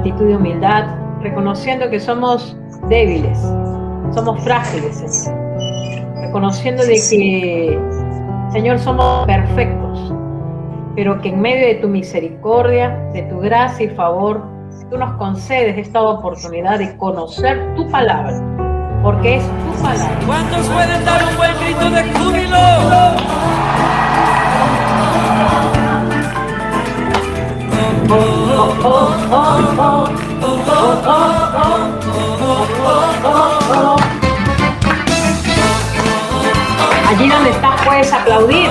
actitud de humildad, reconociendo que somos débiles, somos frágiles, Señor. Reconociendo de que, Señor, somos perfectos, pero que en medio de tu misericordia, de tu gracia y favor, tú nos concedes esta oportunidad de conocer tu palabra, porque es tu palabra. ¿Cuántos pueden dar un buen grito de júbilo? Allí donde estás puedes aplaudir.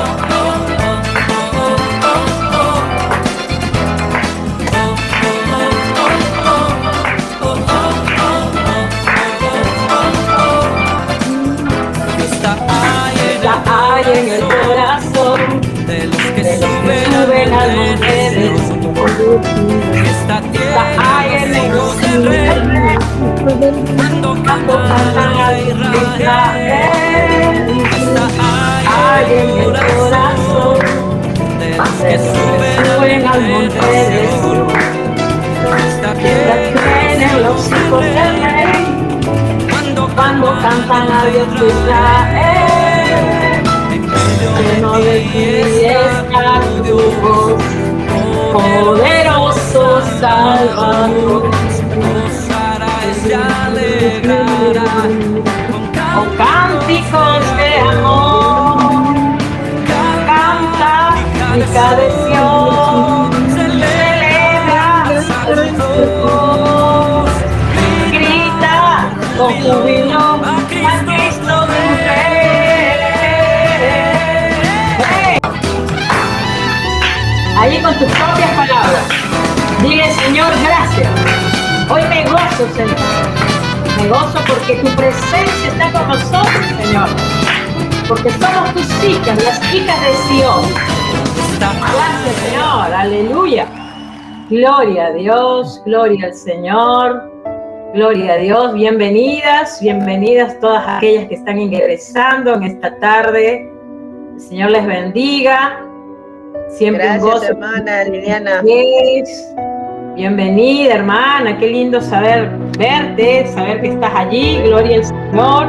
Hay en el corazón de los que suben al monte de Sion. Esta tierra hay en el los del rey, cuando cantan a Israel. Esta hay en el corazón de los que suben al monte de Sion. Esta tierra en los hijos del rey, cuando cantan a Dios de Israel. Lleno de ti está tu voz, poderoso Salvador. Gozará y se alegrará con cánticos de amor. Canta y canción, celebra a Dios. Grita con júbilo a Cristo del Rey. Allí con tus propias palabras, dile: Señor, gracias. Hoy me gozo, Señor. Me gozo porque tu presencia está con nosotros, Señor. Porque somos tus hijas, las hijas de Sion. Gracias, Señor. Aleluya. Gloria a Dios, gloria al Señor. Gloria a Dios. Bienvenidas, bienvenidas todas aquellas que están ingresando en esta tarde. El Señor les bendiga. Siempre gracias, un gozo, hermana Liliana. Bienvenida, hermana. Qué lindo saber verte, saber que estás allí. Gloria al Señor.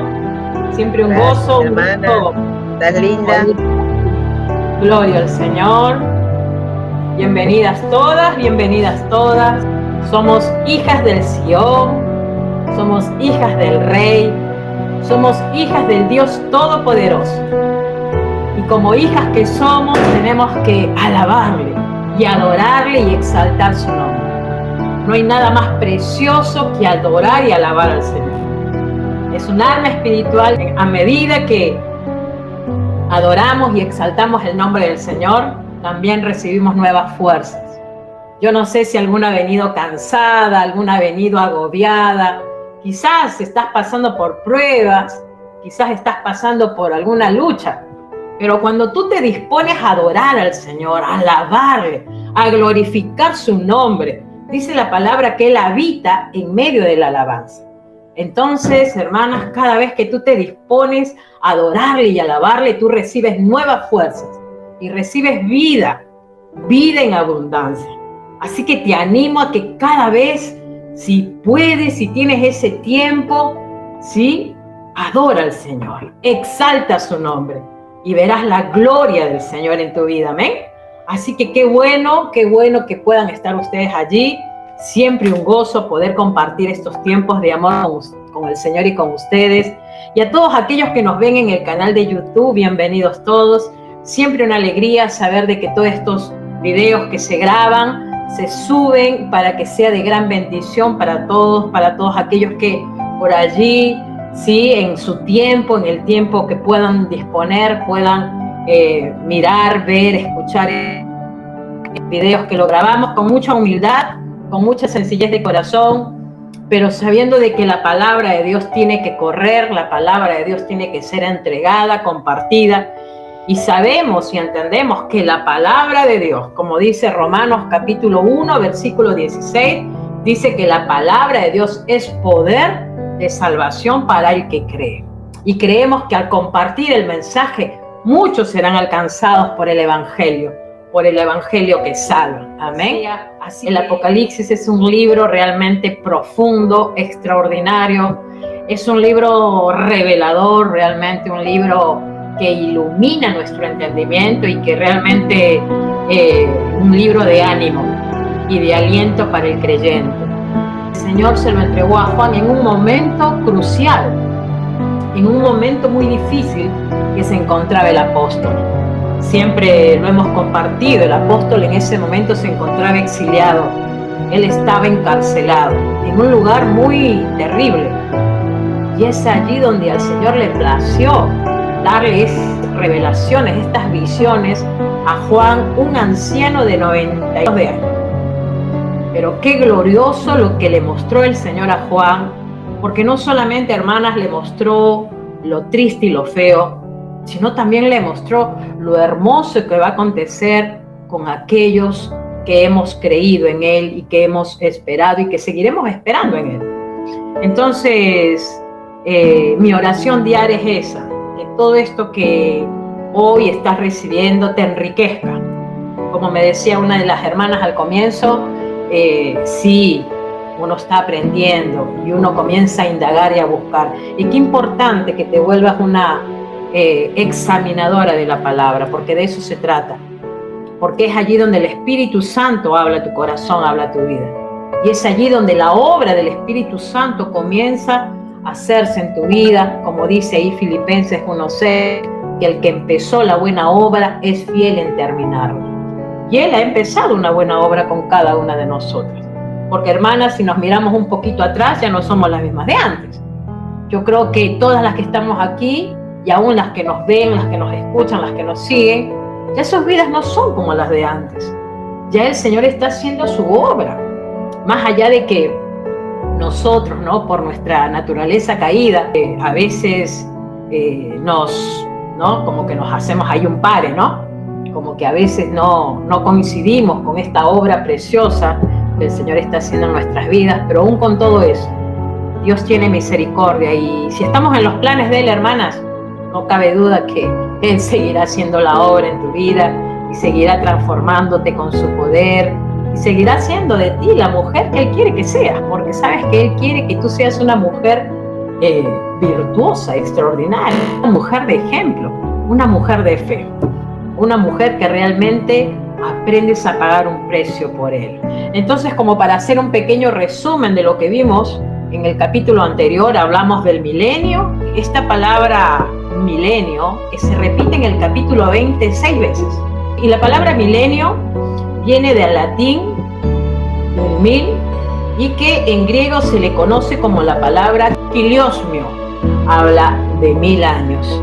Siempre un gracias, gozo, hermana. un gusto. Estás linda. Gloria al Señor. Bienvenidas todas. Somos hijas del Sion. Somos hijas del Rey. Somos hijas del Dios Todopoderoso. Y como hijas que somos, tenemos que alabarle y adorarle y exaltar su nombre. No hay nada más precioso que adorar y alabar al Señor. Es un arma espiritual. A medida que adoramos y exaltamos el nombre del Señor, también recibimos nuevas fuerzas. Yo no sé si alguna ha venido cansada, alguna ha venido agobiada. Quizás estás pasando por pruebas, quizás estás pasando por alguna lucha. Pero cuando tú te dispones a adorar al Señor, a alabarle, a glorificar su nombre, dice la palabra que Él habita en medio de la alabanza. Entonces, hermanas, cada vez que tú te dispones a adorarle y alabarle, tú recibes nuevas fuerzas y recibes vida en abundancia. Así que te animo a que cada vez, si puedes, si tienes ese tiempo, ¿sí?, adora al Señor, exalta su nombre. Y verás la gloria del Señor en tu vida, amén. Así que qué bueno que puedan estar ustedes allí. Siempre un gozo poder compartir estos tiempos de amor con el Señor y con ustedes. Y a todos aquellos que nos ven en el canal de YouTube, bienvenidos todos. Siempre una alegría saber de que todos estos videos que se graban, se suben para que sea de gran bendición para todos aquellos que por allí, sí, en su tiempo, en el tiempo que puedan disponer, puedan mirar, ver, escuchar videos que lo grabamos con mucha humildad, con mucha sencillez de corazón, pero sabiendo de que la palabra de Dios tiene que correr, la palabra de Dios tiene que ser entregada, compartida, y sabemos y entendemos que la palabra de Dios, como dice Romanos capítulo 1, versículo 16, dice que la palabra de Dios es poder de salvación para el que cree. Y creemos que al compartir el mensaje, muchos serán alcanzados por el Evangelio, por el Evangelio que salva. Amén. El Apocalipsis es un libro realmente profundo, extraordinario. Es un libro revelador, realmente un libro que ilumina nuestro entendimiento y que realmente un libro de ánimo y de aliento para el creyente. El Señor se lo entregó a Juan en un momento crucial, en un momento muy difícil que se encontraba el apóstol. Siempre lo hemos compartido, el apóstol en ese momento se encontraba exiliado, él estaba encarcelado en un lugar muy terrible, y es allí donde al Señor le plació darle estas revelaciones, estas visiones a Juan, un anciano de 92 años. Pero qué glorioso lo que le mostró el Señor a Juan, porque no solamente, hermanas, le mostró lo triste y lo feo, sino también le mostró lo hermoso que va a acontecer con aquellos que hemos creído en Él y que hemos esperado y que seguiremos esperando en Él. Entonces, mi oración diaria es esa, que todo esto que hoy estás recibiendo te enriquezca. Como me decía una de las hermanas al comienzo, sí, uno está aprendiendo y uno comienza a indagar y a buscar. Y qué importante que te vuelvas una examinadora de la palabra, porque de eso se trata. Porque es allí donde el Espíritu Santo habla a tu corazón, habla a tu vida. Y es allí donde la obra del Espíritu Santo comienza a hacerse en tu vida, como dice ahí Filipenses 1:6, que el que empezó la buena obra es fiel en terminarla. Y Él ha empezado una buena obra con cada una de nosotras. Porque, hermanas, si nos miramos un poquito atrás, ya no somos las mismas de antes. Yo creo que todas las que estamos aquí, y aún las que nos ven, las que nos escuchan, las que nos siguen, ya sus vidas no son como las de antes. Ya el Señor está haciendo su obra. Más allá de que nosotros, ¿no?, por nuestra naturaleza caída, a veces como que nos hacemos ahí un pare, ¿no? Como que a veces no coincidimos con esta obra preciosa que el Señor está haciendo en nuestras vidas, pero aún con todo eso, Dios tiene misericordia, y si estamos en los planes de Él, hermanas, no cabe duda que Él seguirá haciendo la obra en tu vida y seguirá transformándote con su poder y seguirá haciendo de ti la mujer que Él quiere que seas, porque sabes que Él quiere que tú seas una mujer virtuosa, extraordinaria, una mujer de ejemplo, una mujer de fe, una mujer que realmente aprendes a pagar un precio por Él. Entonces, como para hacer un pequeño resumen de lo que vimos en el capítulo anterior, hablamos del milenio. Esta palabra milenio que se repite en el capítulo 20 6 veces. Y la palabra milenio viene del latín 1000 y que en griego se le conoce como la palabra kiliosmio. Habla de 1000 años.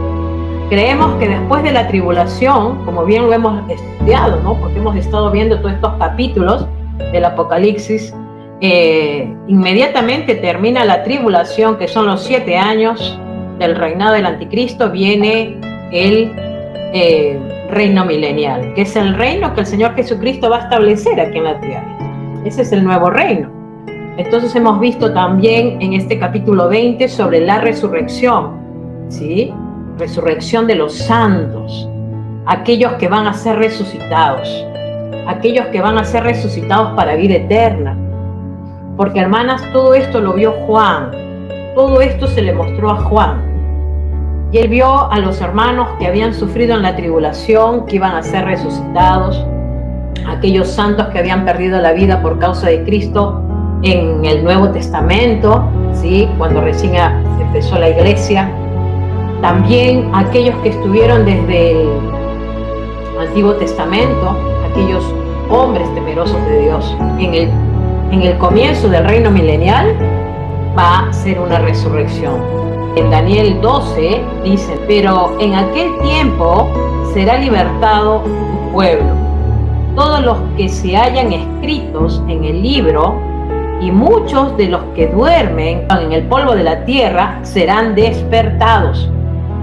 Creemos que después de la tribulación, como bien lo hemos estudiado, ¿no?, porque hemos estado viendo todos estos capítulos del Apocalipsis, inmediatamente termina la tribulación, que son los 7 años del reinado del anticristo, viene el reino milenial, que es el reino que el Señor Jesucristo va a establecer aquí en la tierra. Ese es el nuevo reino. Entonces hemos visto también en este capítulo 20 sobre la resurrección, ¿sí? Resurrección de los santos, aquellos que van a ser resucitados, aquellos que van a ser resucitados para vida eterna. Porque, hermanas, todo esto lo vio Juan, todo esto se le mostró a Juan. Y él vio a los hermanos que habían sufrido en la tribulación, que iban a ser resucitados, aquellos santos que habían perdido la vida por causa de Cristo en el Nuevo Testamento, ¿sí?, cuando recién empezó la iglesia. También aquellos que estuvieron desde el Antiguo Testamento, aquellos hombres temerosos de Dios. En el comienzo del reino milenial va a ser una resurrección. En Daniel 12 dice: pero en aquel tiempo será libertado tu pueblo, todos los que se hayan escritos en el libro, y muchos de los que duermen en el polvo de la tierra serán despertados,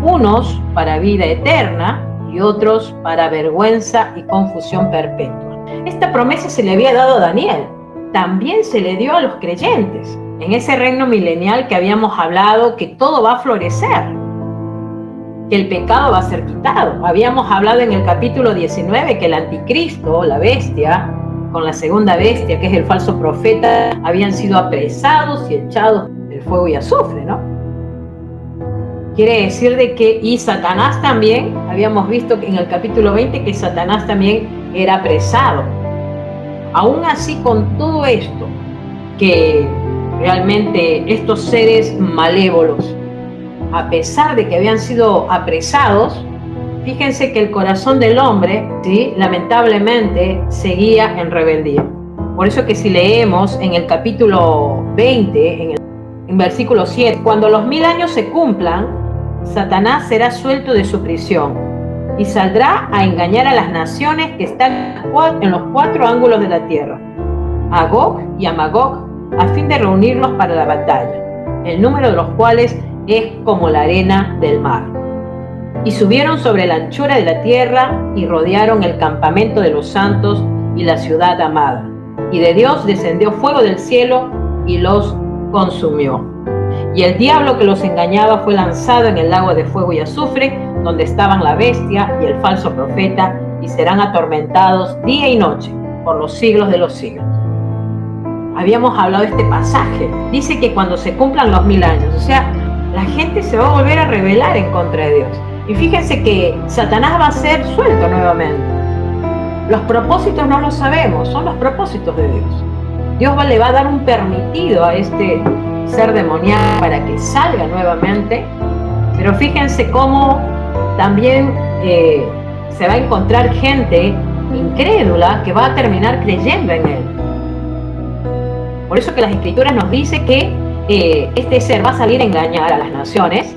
unos para vida eterna y otros para vergüenza y confusión perpetua. Esta promesa se le había dado a Daniel, también se le dio a los creyentes en ese reino milenial que habíamos hablado, que todo va a florecer. que el pecado va a ser quitado. Habíamos hablado en el capítulo 19 que el anticristo, la bestia, con la segunda bestia, que es el falso profeta, habían sido apresados y echados en fuego y azufre, ¿no? Quiere decir de que, y Satanás también, habíamos visto en el capítulo 20 que Satanás también era apresado. Aún así, con todo esto, que realmente estos seres malévolos, a pesar de que habían sido apresados, fíjense que el corazón del hombre, ¿sí?, lamentablemente seguía en rebeldía. Por eso que si leemos en el capítulo 20, en versículo 7, cuando los 1000 años se cumplan, Satanás será suelto de su prisión y saldrá a engañar a las naciones que están en los 4 ángulos de la tierra, a Gog y a Magog, a fin de reunirlos para la batalla, el número de los cuales es como la arena del mar. Y subieron sobre la anchura de la tierra y rodearon el campamento de los santos y la ciudad amada. Y de Dios descendió fuego del cielo y los consumió. Y el diablo que los engañaba fue lanzado en el lago de fuego y azufre, donde estaban la bestia y el falso profeta, y serán atormentados día y noche por los siglos de los siglos. Habíamos hablado de este pasaje. Dice que cuando se cumplan los 1000 años, o sea, la gente se va a volver a rebelar en contra de Dios. Y fíjense que Satanás va a ser suelto nuevamente. Los propósitos no los sabemos, son los propósitos de Dios. Dios le va a dar un permitido a este ser demoníaco para que salga nuevamente, pero fíjense cómo también se va a encontrar gente incrédula que va a terminar creyendo en él. Por eso que las Escrituras nos dice que este ser va a salir a engañar a las naciones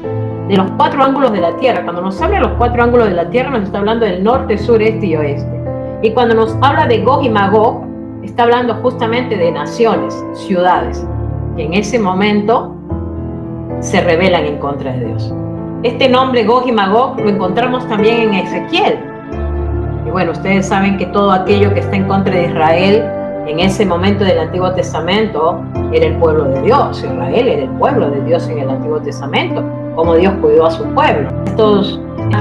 de los 4 ángulos de la tierra. Cuando nos habla de los 4 ángulos de la tierra, nos está hablando del norte, sur, este y oeste. Y cuando nos habla de Gog y Magog, está hablando justamente de naciones, ciudades, que en ese momento se rebelan en contra de Dios. Este nombre Gog y Magog lo encontramos también en Ezequiel. Y bueno, ustedes saben que todo aquello que está en contra de Israel en ese momento del Antiguo Testamento era el pueblo de Dios. Israel era el pueblo de Dios en el Antiguo Testamento, como Dios cuidó a su pueblo. Estos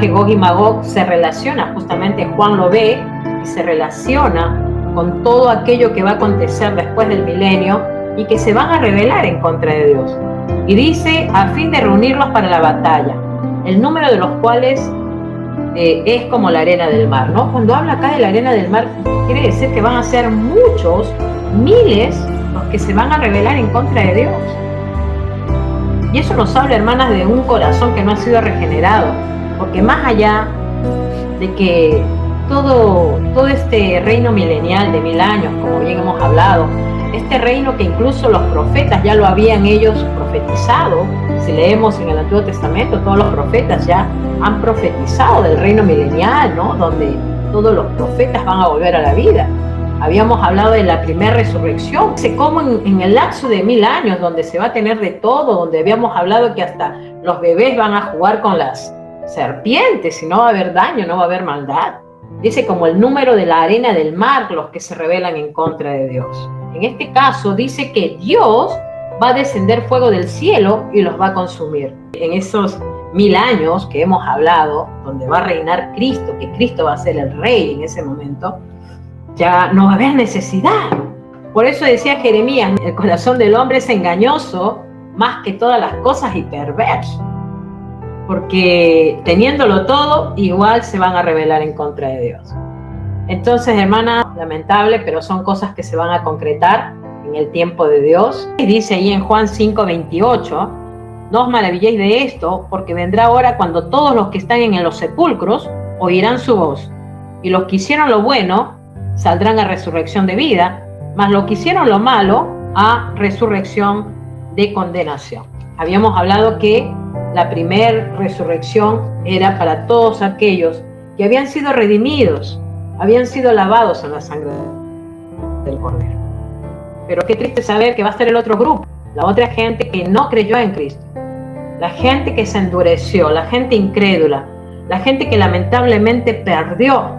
Gog y Magog se relaciona, justamente Juan lo ve y se relaciona con todo aquello que va a acontecer después del milenio y que se van a rebelar en contra de Dios. Y dice, a fin de reunirlos para la batalla, el número de los cuales es como la arena del mar, ¿no? Cuando habla acá de la arena del mar, quiere decir que van a ser muchos, miles, los que se van a rebelar en contra de Dios. Y eso nos habla, hermanas, de un corazón que no ha sido regenerado, porque más allá de que todo este reino milenial de 1000 años, como bien hemos hablado, este reino que incluso los profetas ya lo habían ellos profetizado. Si leemos en el Antiguo Testamento, todos los profetas ya han profetizado del reino milenial, ¿no?, donde todos los profetas van a volver a la vida. Habíamos hablado de la primera resurrección, como en el lapso de 1000 años, donde se va a tener de todo, donde habíamos hablado que hasta los bebés van a jugar con las serpientes y no va a haber daño, no va a haber maldad. Dice como el número de la arena del mar los que se rebelan en contra de Dios. En este caso dice que Dios va a descender fuego del cielo y los va a consumir. En esos 1000 años que hemos hablado, donde va a reinar Cristo, que Cristo va a ser el rey en ese momento, ya no va a haber necesidad. Por eso decía Jeremías, el corazón del hombre es engañoso más que todas las cosas y perverso. Porque teniéndolo todo, igual se van a rebelar en contra de Dios. Entonces, hermana, lamentable, pero son cosas que se van a concretar en el tiempo de Dios. Y dice ahí en Juan 5:28, no os maravilléis de esto, porque vendrá hora cuando todos los que están en los sepulcros oirán su voz, y los que hicieron lo bueno saldrán a resurrección de vida, mas los que hicieron lo malo a resurrección de condenación. Habíamos hablado que la primera resurrección era para todos aquellos que habían sido redimidos, habían sido lavados en la sangre del Cordero. Pero qué triste saber que va a estar el otro grupo, la otra gente que no creyó en Cristo, la gente que se endureció, la gente incrédula, la gente que lamentablemente perdió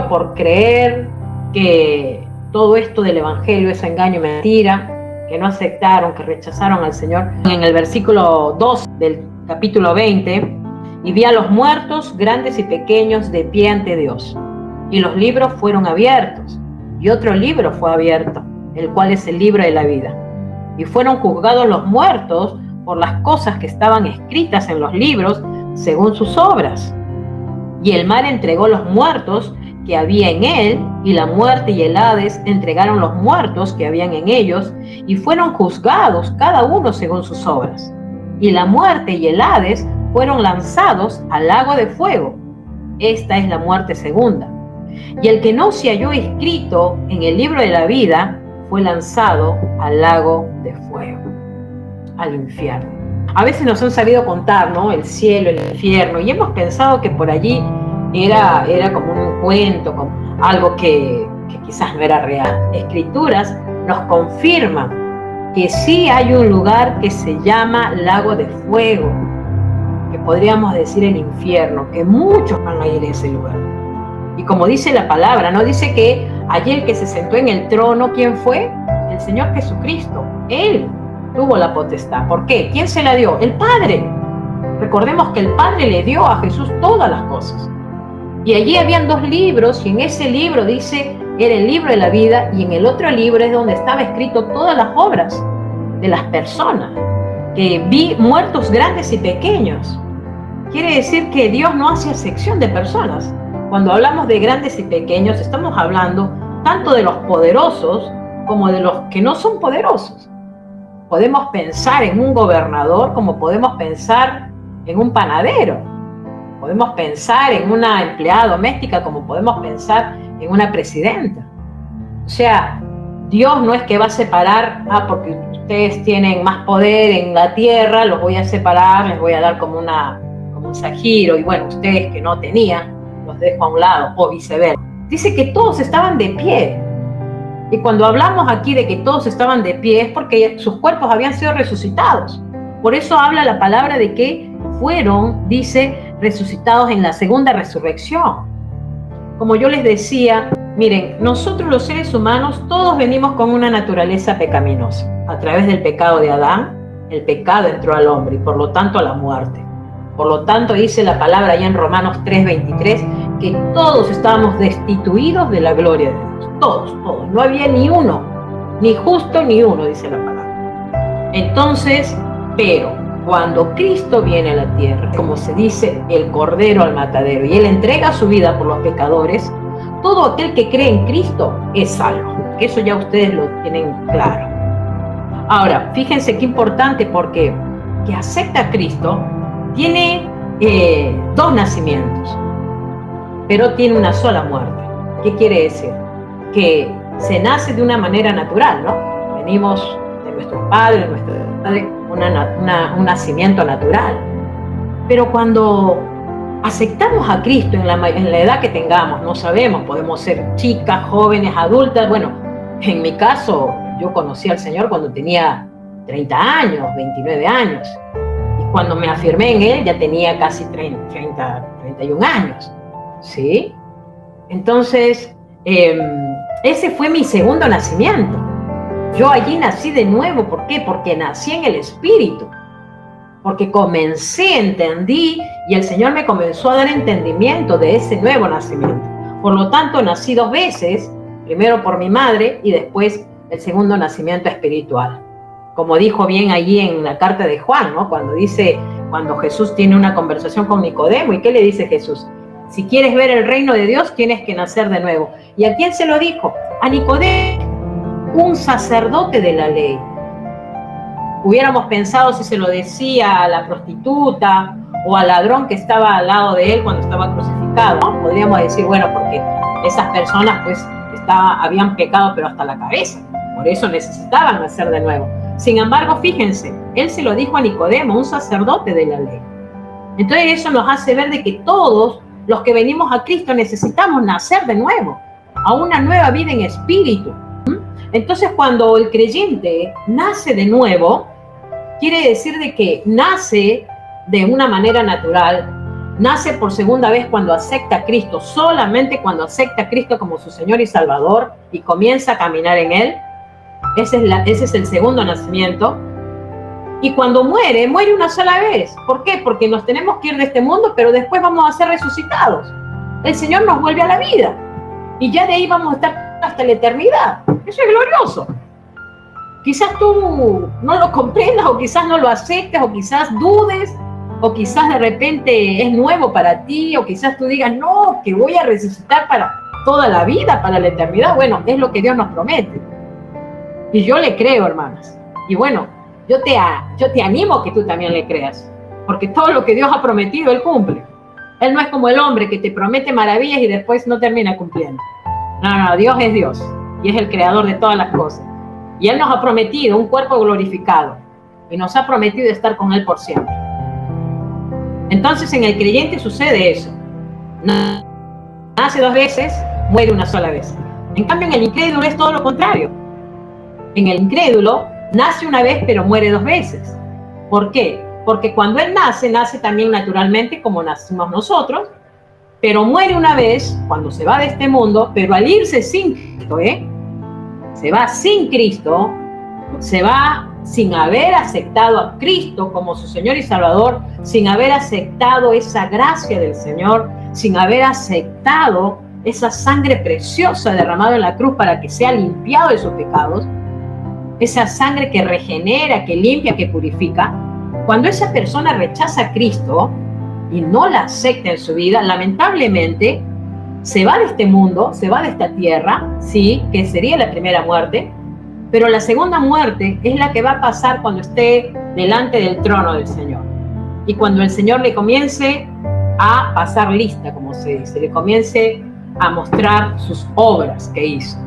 por creer que todo esto del evangelio es engaño y mentira, que no aceptaron, que rechazaron al Señor. En el versículo 2 del capítulo 20 y vi a los muertos, grandes y pequeños, de pie ante Dios. Y los libros fueron abiertos, y otro libro fue abierto, el cual es el libro de la vida. Y fueron juzgados los muertos por las cosas que estaban escritas en los libros según sus obras. Y el mar entregó los muertos que había en él, y la muerte y el Hades entregaron los muertos que habían en ellos, y fueron juzgados cada uno según sus obras. Y la muerte y el Hades fueron lanzados al lago de fuego. Esta es la muerte segunda. Y el que no se halló escrito en el libro de la vida fue lanzado al lago de fuego, al infierno. A veces nos han sabido contar, ¿no?, el cielo, el infierno, y hemos pensado que por allí era como un cuento, como algo que quizás no era real. Escrituras nos confirman que sí hay un lugar que se llama lago de fuego, que podríamos decir el infierno, que muchos van a ir a ese lugar. Y como dice la palabra, ¿no? Dice que allí el que se sentó en el trono, ¿quién fue? El Señor Jesucristo. Él tuvo la potestad. ¿Por qué? ¿Quién se la dio? El Padre. Recordemos que el Padre le dio a Jesús todas las cosas. Y allí habían dos libros, y en ese libro dice, era el libro de la vida, y en el otro libro es donde estaba escrito todas las obras de las personas, que vi muertos grandes y pequeños. Quiere decir que Dios no hace excepción de personas. Cuando hablamos de grandes y pequeños, estamos hablando tanto de los poderosos como de los que no son poderosos. Podemos pensar en un gobernador como podemos pensar en un panadero. Podemos pensar en una empleada doméstica como podemos pensar en una presidenta. O sea, Dios no es que va a separar, porque ustedes tienen más poder en la tierra, los voy a separar, les voy a dar como un sajiro, y bueno, ustedes que no tenían, los dejo a un lado, o viceversa. Dice que todos estaban de pie. Y cuando hablamos aquí de que todos estaban de pie es porque sus cuerpos habían sido resucitados. Por eso habla la palabra de que fueron, dice, resucitados en la segunda resurrección. Como yo les decía, miren, nosotros los seres humanos todos venimos con una naturaleza pecaminosa. A través del pecado de Adán, el pecado entró al hombre y por lo tanto a la muerte. Por lo tanto, dice la palabra allá en Romanos 3:23, que todos estábamos destituidos de la gloria de Dios. Todos. No había ni uno, ni justo ni uno, dice la palabra. Entonces, pero cuando Cristo viene a la tierra, como se dice, el Cordero al matadero, y Él entrega su vida por los pecadores, todo aquel que cree en Cristo es salvo. Que eso ya ustedes lo tienen claro. Ahora, fíjense qué importante, porque que acepta a Cristo tiene dos nacimientos, pero tiene una sola muerte. ¿Qué quiere decir? Que se nace de una manera natural, ¿no? Venimos de nuestros padres, un nacimiento natural. Pero cuando aceptamos a Cristo en la edad que tengamos, no sabemos, podemos ser chicas, jóvenes, adultas. Bueno, en mi caso, yo conocí al Señor cuando tenía 30 años, 29 años. Cuando me afirmé en Él ya tenía casi 31 años, ¿sí? Entonces, ese fue mi segundo nacimiento. Yo allí nací de nuevo. ¿Por qué? Porque nací en el Espíritu. Porque entendí, y el Señor me comenzó a dar entendimiento de ese nuevo nacimiento. Por lo tanto, nací dos veces, primero por mi madre y después el segundo nacimiento espiritual. Como dijo bien allí en la carta de Juan, ¿no? Cuando Jesús tiene una conversación con Nicodemo, ¿y qué le dice Jesús? Si quieres ver el reino de Dios, tienes que nacer de nuevo. ¿Y a quién se lo dijo? A Nicodemo, un sacerdote de la ley. Hubiéramos pensado si se lo decía a la prostituta o al ladrón que estaba al lado de él cuando estaba crucificado, ¿no? Podríamos decir, bueno, porque esas personas pues habían pecado pero hasta la cabeza, por eso necesitaban nacer de nuevo. Sin embargo, fíjense, él se lo dijo a Nicodemo, un sacerdote de la ley. Entonces eso nos hace ver de que todos los que venimos a Cristo necesitamos nacer de nuevo, a una nueva vida en espíritu. Entonces cuando el creyente nace de nuevo, quiere decir de que nace de una manera natural, nace por segunda vez cuando acepta a Cristo, solamente cuando acepta a Cristo como su Señor y Salvador y comienza a caminar en Él. Ese es el segundo nacimiento. Y cuando muere, muere una sola vez. ¿Por qué? Porque nos tenemos que ir de este mundo, pero después vamos a ser resucitados. El Señor nos vuelve a la vida. Y ya de ahí vamos a estar hasta la eternidad. Eso es glorioso. Quizás tú no lo comprendas, o quizás no lo aceptes, o quizás dudes, o quizás de repente es nuevo para ti, o quizás tú digas, no, que voy a resucitar para toda la vida, para la eternidad. Bueno, es lo que Dios nos promete. Y yo le creo, hermanas. Y bueno, yo te animo a que tú también le creas, porque todo lo que Dios ha prometido, Él cumple. Él no es como el hombre que te promete maravillas y después no termina cumpliendo. No, Dios es Dios y es el creador de todas las cosas. Y Él nos ha prometido un cuerpo glorificado y nos ha prometido estar con Él por siempre. Entonces en el creyente sucede eso. Nace 2 veces, muere una sola vez. En cambio en el incrédulo es todo lo contrario. En el incrédulo nace una vez pero muere 2 veces. ¿Por qué? Porque cuando él nace también naturalmente como nacimos nosotros, pero muere una vez cuando se va de este mundo, pero al irse sin Cristo, se va sin Cristo, se va sin haber aceptado a Cristo como su Señor y Salvador, sin haber aceptado esa gracia del Señor, sin haber aceptado esa sangre preciosa derramada en la cruz para que sea limpiado de sus pecados, esa sangre que regenera, que limpia, que purifica. Cuando esa persona rechaza a Cristo y no la acepta en su vida, lamentablemente se va de este mundo, se va de esta tierra, sí, que sería la primera muerte, pero la segunda muerte es la que va a pasar cuando esté delante del trono del Señor. Y cuando el Señor le comience a pasar lista, como se dice, le comience a mostrar sus obras que hizo.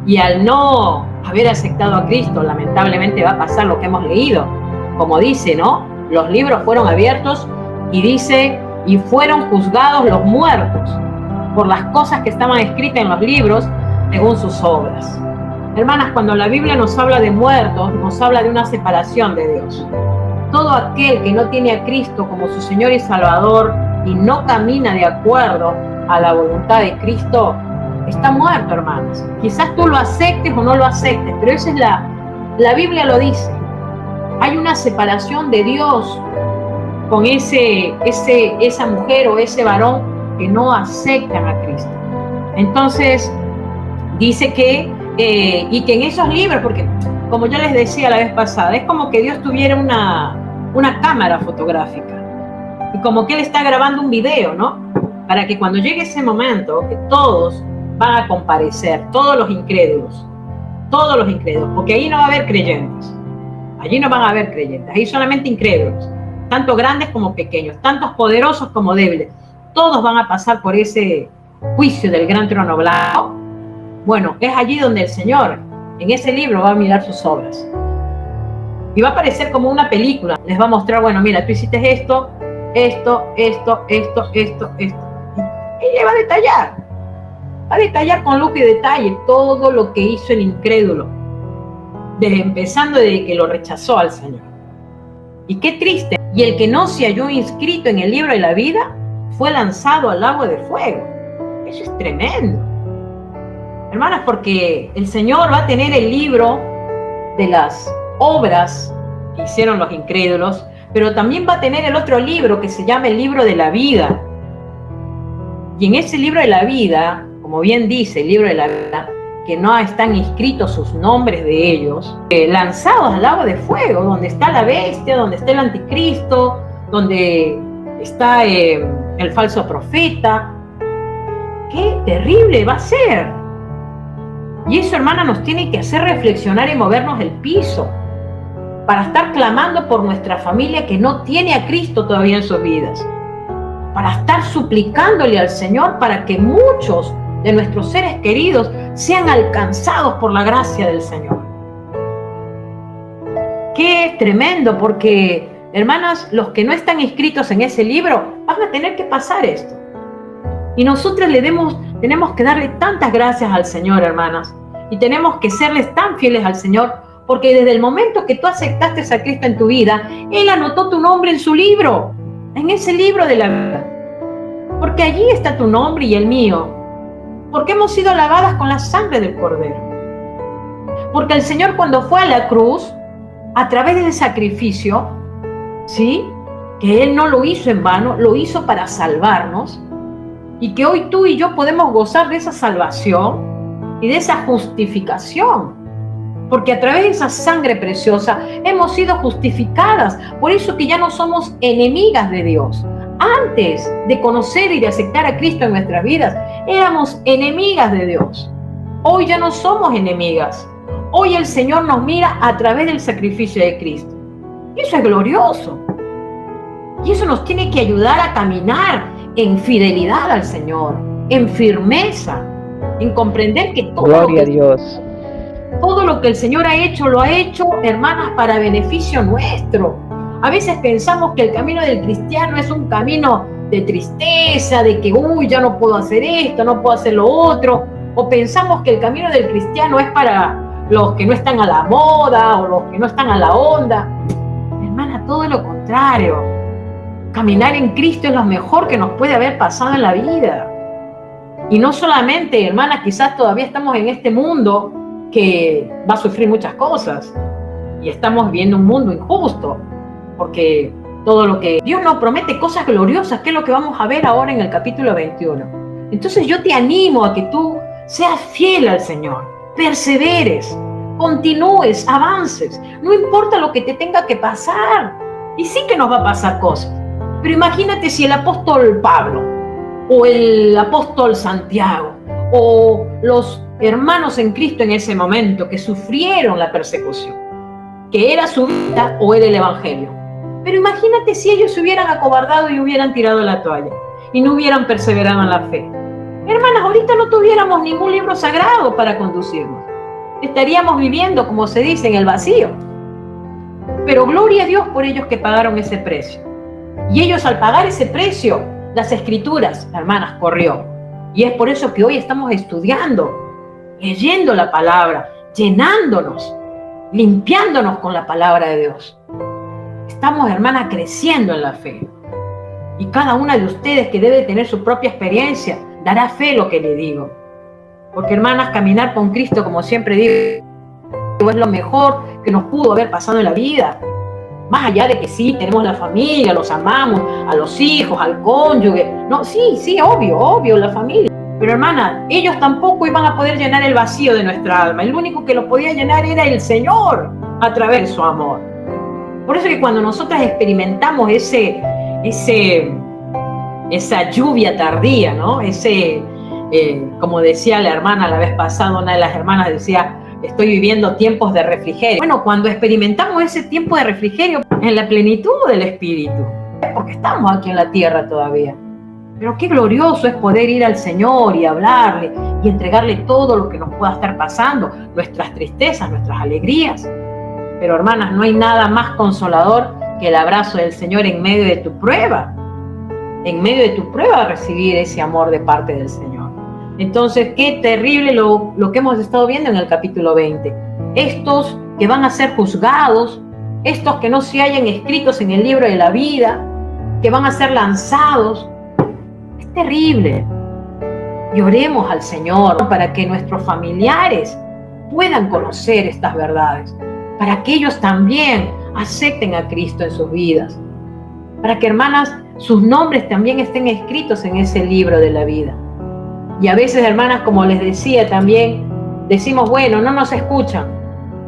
Y al no haber aceptado a Cristo, lamentablemente va a pasar lo que hemos leído. Como dice, ¿no? Los libros fueron abiertos y dice, y fueron juzgados los muertos por las cosas que estaban escritas en los libros según sus obras. Hermanas, cuando la Biblia nos habla de muertos, nos habla de una separación de Dios. Todo aquel que no tiene a Cristo como su Señor y Salvador y no camina de acuerdo a la voluntad de Cristo, está muerto, hermanos. Quizás tú lo aceptes o no lo aceptes, pero esa es la Biblia lo dice. Hay una separación de Dios con esa mujer o ese varón que no aceptan a Cristo. Entonces, dice que, y que en esos libros, porque como yo les decía la vez pasada, es como que Dios tuviera una cámara fotográfica y como que Él está grabando un video, ¿no? Para que cuando llegue ese momento, que todos van a comparecer, todos los incrédulos, porque ahí no va a haber creyentes. Allí no van a haber creyentes, ahí solamente incrédulos, tanto grandes como pequeños, tantos poderosos como débiles. Todos van a pasar por ese juicio del gran trono blanco. Bueno, es allí donde el Señor, en ese libro, va a mirar sus obras. Y va a aparecer como una película. Les va a mostrar, bueno, mira, tú hiciste esto. Y le va a detallar con lujo y detalle todo lo que hizo el incrédulo. Empezando desde que lo rechazó al Señor. Y qué triste. Y el que no se halló inscrito en el libro de la vida fue lanzado al lago de fuego. Eso es tremendo. Hermanas, porque el Señor va a tener el libro de las obras que hicieron los incrédulos, pero también va a tener el otro libro que se llama el libro de la vida. Y en ese libro de la vida, como bien dice el libro de la vida, que no están inscritos sus nombres de ellos, lanzados al lago de fuego, donde está la bestia, donde está el anticristo, donde está el falso profeta. ¡Qué terrible va a ser! Y eso, hermana, nos tiene que hacer reflexionar y movernos el piso, para estar clamando por nuestra familia que no tiene a Cristo todavía en sus vidas, para estar suplicándole al Señor para que muchos de nuestros seres queridos sean alcanzados por la gracia del Señor. Qué tremendo, porque, hermanas, los que no están inscritos en ese libro van a tener que pasar esto. Y nosotros tenemos que darle tantas gracias al Señor, hermanas, y tenemos que serles tan fieles al Señor, porque desde el momento que tú aceptaste a Cristo en tu vida, Él anotó tu nombre en su libro, en ese libro de la vida, porque allí está tu nombre y el mío, porque hemos sido lavadas con la sangre del Cordero. Porque el Señor, cuando fue a la cruz, a través del sacrificio, ¿sí? Que Él no lo hizo en vano, lo hizo para salvarnos, y que hoy tú y yo podemos gozar de esa salvación y de esa justificación, porque a través de esa sangre preciosa hemos sido justificadas. Por eso que ya no somos enemigas de Dios. Antes de conocer y de aceptar a Cristo en nuestras vidas, éramos enemigas de Dios. Hoy ya no somos enemigas. Hoy el Señor nos mira a través del sacrificio de Cristo. Y eso es glorioso. Y eso nos tiene que ayudar a caminar en fidelidad al Señor, en firmeza, en comprender que Gloria a Dios. Todo lo que el Señor ha hecho, lo ha hecho, hermanas, para beneficio nuestro. A veces pensamos que el camino del cristiano es un camino de tristeza, de que, ya no puedo hacer esto, no puedo hacer lo otro. O pensamos que el camino del cristiano es para los que no están a la moda o los que no están a la onda. Hermana, todo lo contrario. Caminar en Cristo es lo mejor que nos puede haber pasado en la vida. Y no solamente, hermana, quizás todavía estamos en este mundo que va a sufrir muchas cosas y estamos viviendo un mundo injusto, porque todo lo que Dios nos promete, cosas gloriosas, que es lo que vamos a ver ahora en el capítulo 21. Entonces yo te animo a que tú seas fiel al Señor, perseveres, continúes, avances, no importa lo que te tenga que pasar. Y sí que nos va a pasar cosas, pero imagínate si el apóstol Pablo o el apóstol Santiago o los hermanos en Cristo en ese momento que sufrieron la persecución, que era su vida o era el evangelio. Pero imagínate si ellos se hubieran acobardado y hubieran tirado la toalla y no hubieran perseverado en la fe. Hermanas, ahorita no tuviéramos ningún libro sagrado para conducirnos. Estaríamos viviendo, como se dice, en el vacío. Pero gloria a Dios por ellos que pagaron ese precio. Y ellos al pagar ese precio, las escrituras, hermanas, corrió. Y es por eso que hoy estamos estudiando, leyendo la palabra, llenándonos, limpiándonos con la palabra de Dios. Estamos, hermanas, creciendo en la fe. Y cada una de ustedes que debe tener su propia experiencia, dará fe lo que le digo. Porque, hermanas, caminar con Cristo, como siempre digo, es lo mejor que nos pudo haber pasado en la vida. Más allá de que sí, tenemos la familia, los amamos, a los hijos, al cónyuge. No, sí, obvio, la familia. Pero, hermana, ellos tampoco iban a poder llenar el vacío de nuestra alma. El único que lo podía llenar era el Señor a través de su amor. Por eso que cuando nosotras experimentamos esa lluvia tardía, ¿no? Como decía la hermana la vez pasada, una de las hermanas decía, estoy viviendo tiempos de refrigerio. Bueno, cuando experimentamos ese tiempo de refrigerio en la plenitud del Espíritu, porque estamos aquí en la tierra todavía. Pero qué glorioso es poder ir al Señor y hablarle y entregarle todo lo que nos pueda estar pasando, nuestras tristezas, nuestras alegrías. Pero, hermanas, no hay nada más consolador que el abrazo del Señor en medio de tu prueba. En medio de tu prueba recibir ese amor de parte del Señor. Entonces, qué terrible lo que hemos estado viendo en el capítulo 20. Estos que van a ser juzgados, estos que no se hayan escritos en el libro de la vida, que van a ser lanzados. Es terrible. Y oremos al Señor para que nuestros familiares puedan conocer estas verdades, para que ellos también acepten a Cristo en sus vidas, para que, hermanas, sus nombres también estén escritos en ese libro de la vida. Y a veces, hermanas, como les decía también, decimos, bueno, no nos escuchan.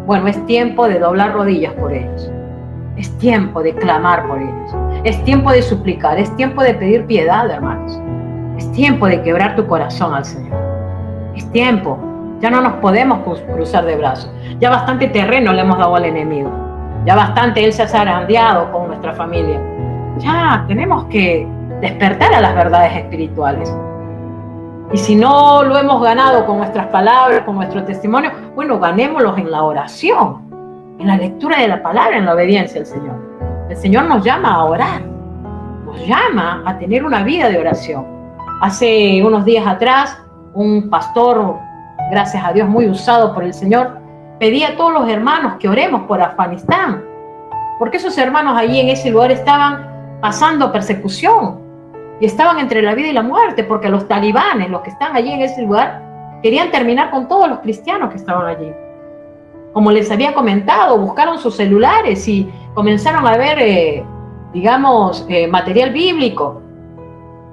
Bueno, es tiempo de doblar rodillas por ellos. Es tiempo de clamar por ellos. Es tiempo de suplicar. Es tiempo de pedir piedad, hermanos. Es tiempo de quebrar tu corazón al Señor. Es tiempo. Ya no nos podemos cruzar de brazos. Ya bastante terreno le hemos dado al enemigo. Ya bastante él se ha zarandeado con nuestra familia. Ya tenemos que despertar a las verdades espirituales. Y si no lo hemos ganado con nuestras palabras, con nuestro testimonio, bueno, ganémoslos en la oración, en la lectura de la palabra, en la obediencia al Señor. El Señor nos llama a orar, nos llama a tener una vida de oración. Hace unos días atrás, un pastor, gracias a Dios, muy usado por el Señor, pedía a todos los hermanos que oremos por Afganistán, porque esos hermanos allí en ese lugar estaban pasando persecución y estaban entre la vida y la muerte, porque los talibanes, los que están allí en ese lugar, querían terminar con todos los cristianos que estaban allí. como les había comentado, buscaron sus celulares y comenzaron a ver, material bíblico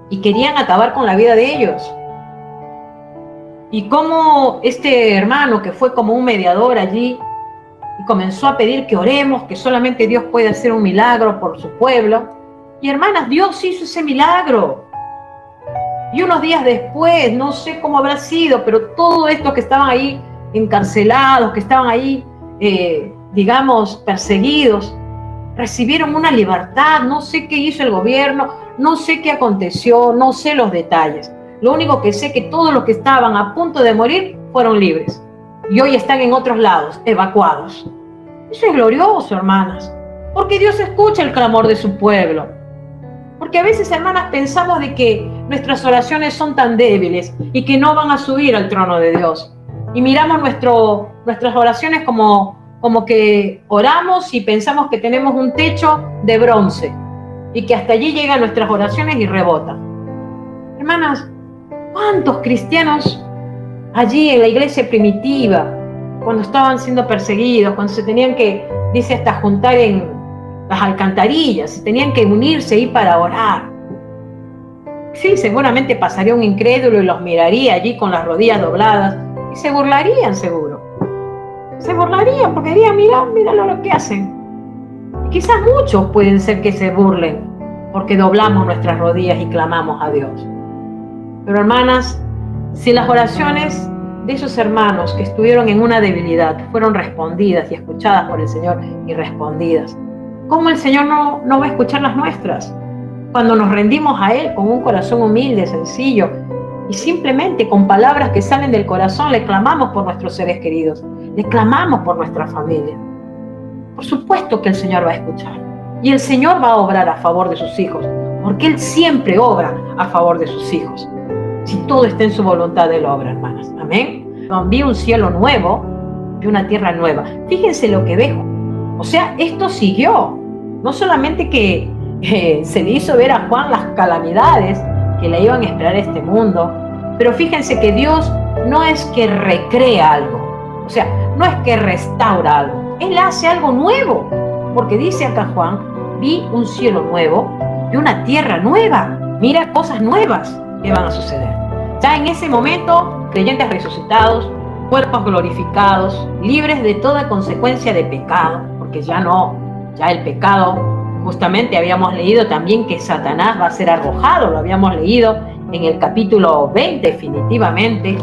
y querían acabar con la vida de ellos. Y como este hermano que fue como un mediador allí y comenzó a pedir que oremos, que solamente Dios puede hacer un milagro por su pueblo. Y hermanas, Dios hizo ese milagro. Y unos días después, no sé cómo habrá sido, pero todos estos que estaban ahí encarcelados, que estaban ahí, perseguidos, recibieron una libertad. No sé qué hizo el gobierno, no sé qué aconteció, no sé los detalles. Lo único que sé es que todos los que estaban a punto de morir fueron libres. Y hoy están en otros lados, evacuados. Eso es glorioso, hermanas, porque Dios escucha el clamor de su pueblo. Porque a veces, hermanas, pensamos de que nuestras oraciones son tan débiles y que no van a subir al trono de Dios. Y miramos nuestras oraciones como que oramos y pensamos que tenemos un techo de bronce y que hasta allí llegan nuestras oraciones y rebotan. Hermanas, ¿cuántos cristianos allí en la iglesia primitiva, cuando estaban siendo perseguidos, cuando se tenían que, dice, hasta juntar en las alcantarillas, tenían que unirse ahí para orar? Sí, seguramente pasaría un incrédulo y los miraría allí con las rodillas dobladas y se burlarían, seguro. Se burlarían porque dirían, mira lo que hacen. Y quizás muchos pueden ser que se burlen porque doblamos nuestras rodillas y clamamos a Dios. Pero hermanas, si las oraciones de esos hermanos que estuvieron en una debilidad fueron respondidas y escuchadas por el Señor y respondidas, ¿cómo el Señor no va a escuchar las nuestras? Cuando nos rendimos a Él con un corazón humilde, sencillo, y simplemente con palabras que salen del corazón le clamamos por nuestros seres queridos, le clamamos por nuestra familia. Por supuesto que el Señor va a escuchar. Y el Señor va a obrar a favor de sus hijos, porque Él siempre obra a favor de sus hijos. Si todo está en su voluntad, Él obra, hermanas. Amén. Vi un cielo nuevo y una tierra nueva. Fíjense lo que veo. O sea, esto siguió. No solamente que se le hizo ver a Juan las calamidades que le iban a esperar a este mundo, pero fíjense que Dios no es que recrea algo, o sea, no es que restaura algo, Él hace algo nuevo, porque dice acá Juan, vi un cielo nuevo y una tierra nueva. Mira cosas nuevas que van a suceder. Ya en ese momento, creyentes resucitados, cuerpos glorificados, libres de toda consecuencia de pecado, porque ya el pecado, justamente habíamos leído también que Satanás va a ser arrojado, lo habíamos leído en el capítulo 20, definitivamente,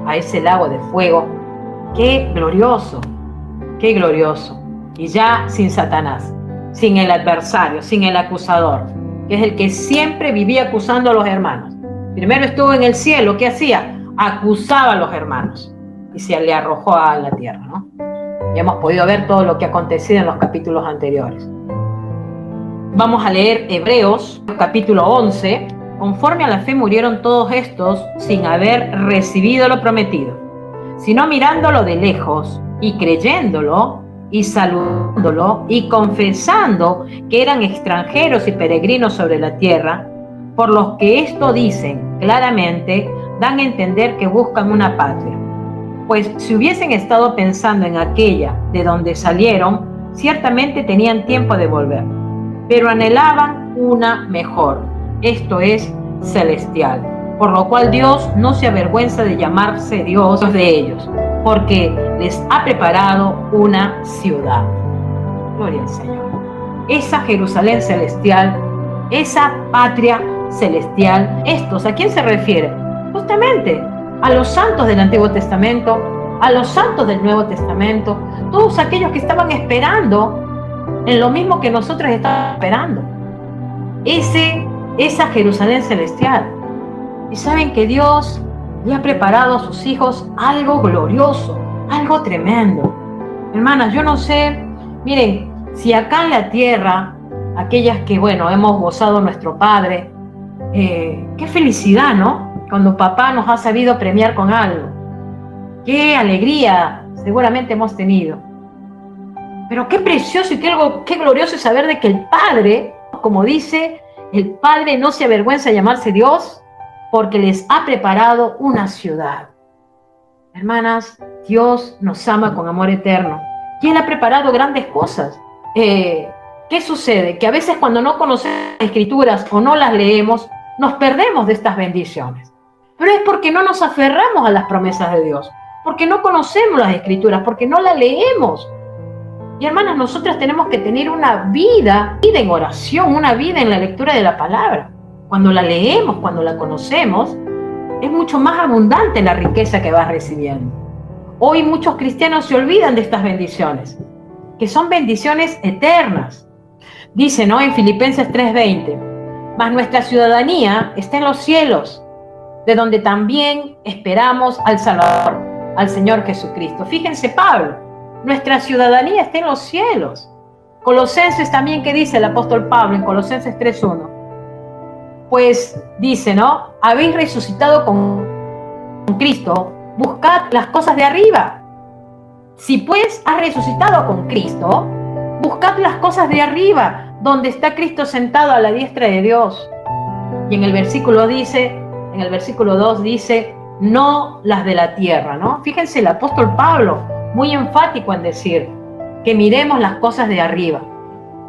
a ese lago de fuego. ¡Qué glorioso! ¡Qué glorioso! Y ya sin Satanás, sin el adversario, sin el acusador, que es el que siempre vivía acusando a los hermanos. Primero estuvo en el cielo, ¿qué hacía? Acusaba a los hermanos y se le arrojó a la tierra, ¿no? Ya hemos podido ver todo lo que ha acontecido en los capítulos anteriores. Vamos a leer Hebreos, capítulo 11. Conforme a la fe murieron todos estos sin haber recibido lo prometido, sino mirándolo de lejos y creyéndolo y saludándolo y confesando que eran extranjeros y peregrinos sobre la tierra, por los que esto dicen claramente, dan a entender que buscan una patria. Pues si hubiesen estado pensando en aquella de donde salieron, ciertamente tenían tiempo de volver, pero anhelaban una mejor, esto es, celestial, por lo cual Dios no se avergüenza de llamarse Dios de ellos, porque les ha preparado una ciudad. Gloria al Señor. Esa Jerusalén celestial, esa patria celestial, estos, ¿a quién se refiere? Justamente a los santos del Antiguo Testamento, a los santos del Nuevo Testamento, todos aquellos que estaban esperando en lo mismo que nosotros estamos esperando. Esa Jerusalén celestial. Y saben que Dios le ha preparado a sus hijos algo glorioso, algo tremendo. Hermanas, yo no sé, miren, si acá en la tierra, aquellas que, hemos gozado nuestro Padre, qué felicidad, ¿no? Cuando papá nos ha sabido premiar con algo. Qué alegría seguramente hemos tenido. Pero qué precioso y qué glorioso es saber de que el Padre, como dice, el Padre no se avergüenza de llamarse Dios porque les ha preparado una ciudad. Hermanas, Dios nos ama con amor eterno. Y Él ha preparado grandes cosas. ¿Qué sucede? Que a veces cuando no conocemos las Escrituras o no las leemos, nos perdemos de estas bendiciones. Pero es porque no nos aferramos a las promesas de Dios, porque no conocemos las Escrituras, porque no las leemos. Y hermanas, nosotras tenemos que tener una vida en oración, una vida en la lectura de la palabra. Cuando la leemos, cuando la conocemos, es mucho más abundante la riqueza que vas recibiendo. Hoy muchos cristianos se olvidan de estas bendiciones, que son bendiciones eternas. Dice, ¿no?, en Filipenses 3:20, mas nuestra ciudadanía está en los cielos, de donde también esperamos al Salvador, al Señor Jesucristo. Fíjense, Pablo, nuestra ciudadanía está en los cielos. Colosenses también, ¿qué dice el apóstol Pablo en Colosenses 3:1? Pues dice, ¿no?, habéis resucitado con Cristo, buscad las cosas de arriba. Si pues has resucitado con Cristo, buscad las cosas de arriba, donde está Cristo sentado a la diestra de Dios. Y en el versículo 2 dice, no las de la tierra, ¿no? Fíjense, el apóstol Pablo, muy enfático en decir que miremos las cosas de arriba.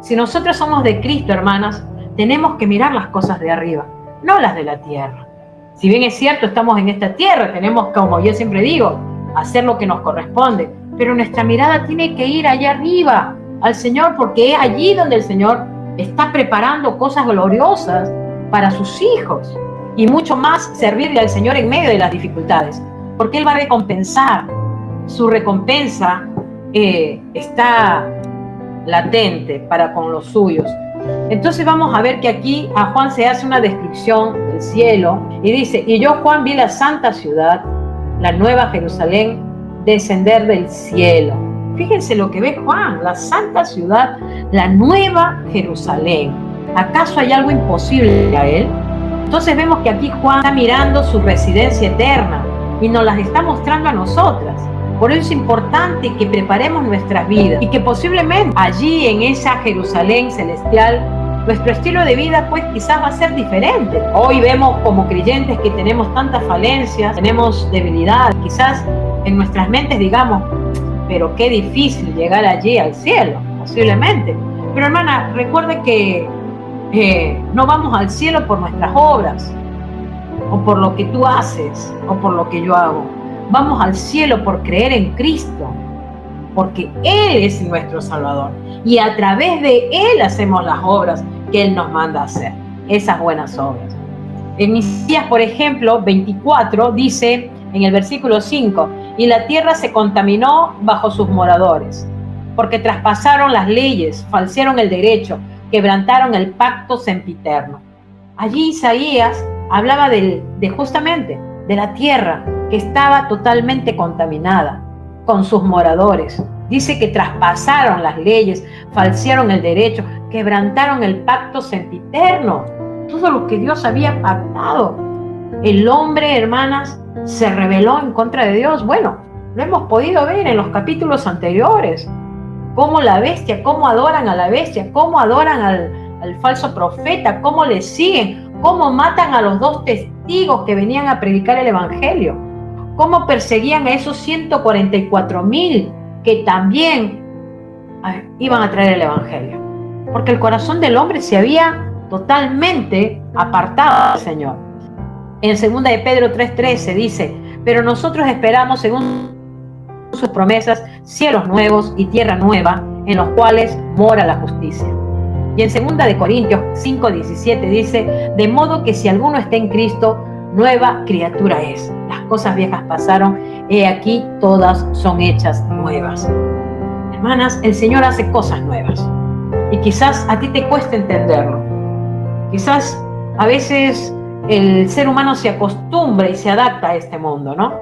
Si nosotros somos de Cristo, hermanas, tenemos que mirar las cosas de arriba, no las de la tierra. Si bien es cierto, estamos en esta tierra, tenemos, como yo siempre digo, hacer lo que nos corresponde, pero nuestra mirada tiene que ir allá arriba, al Señor, porque es allí donde el Señor está preparando cosas gloriosas para sus hijos, y mucho más servirle al Señor en medio de las dificultades, porque Él va a recompensar. Su recompensa está latente para con los suyos. Entonces vamos a ver que aquí a Juan se hace una descripción del cielo y dice, y yo, Juan, vi la santa ciudad, la nueva Jerusalén, descender del cielo. Fíjense lo que ve Juan, la santa ciudad, la nueva Jerusalén. ¿Acaso hay algo imposible a él? Entonces vemos que aquí Juan está mirando su residencia eterna y nos las está mostrando a nosotras. Por eso es importante que preparemos nuestras vidas y que posiblemente allí en esa Jerusalén celestial nuestro estilo de vida pues quizás va a ser diferente. Hoy vemos como creyentes que tenemos tantas falencias, tenemos debilidades, quizás en nuestras mentes digamos, pero qué difícil llegar allí al cielo, posiblemente. Pero hermana, recuerde que no vamos al cielo por nuestras obras, o por lo que tú haces, o por lo que yo hago. Vamos al cielo por creer en Cristo, porque Él es nuestro Salvador, y a través de Él hacemos las obras que Él nos manda a hacer, esas buenas obras. En Isaías, por ejemplo, 24, dice en el versículo 5, y la tierra se contaminó bajo sus moradores, porque traspasaron las leyes, falsearon el derecho, quebrantaron el pacto sempiterno. Allí Isaías hablaba justamente de la tierra que estaba totalmente contaminada con sus moradores. Dice que traspasaron las leyes, falsearon el derecho, quebrantaron el pacto sempiterno, todo lo que Dios había pactado. El hombre, hermanas, se rebeló en contra de Dios. Bueno, lo hemos podido ver en los capítulos anteriores, cómo la bestia, cómo adoran a la bestia, cómo adoran al falso profeta, cómo le siguen, cómo matan a los 2 testigos que venían a predicar el evangelio, cómo perseguían a esos 144,000 que también iban a traer el evangelio, porque el corazón del hombre se había totalmente apartado del Señor. En 2 de Pedro 3:13 dice, pero nosotros esperamos según sus promesas cielos nuevos y tierra nueva en los cuales mora la justicia. Y en 2 de Corintios 5:17 dice, de modo que si alguno está en Cristo, nueva criatura es. Las cosas viejas pasaron, he aquí todas son hechas nuevas. Hermanas, el Señor hace cosas nuevas y quizás a ti te cuesta entenderlo. Quizás a veces el ser humano se acostumbra y se adapta a este mundo, ¿no?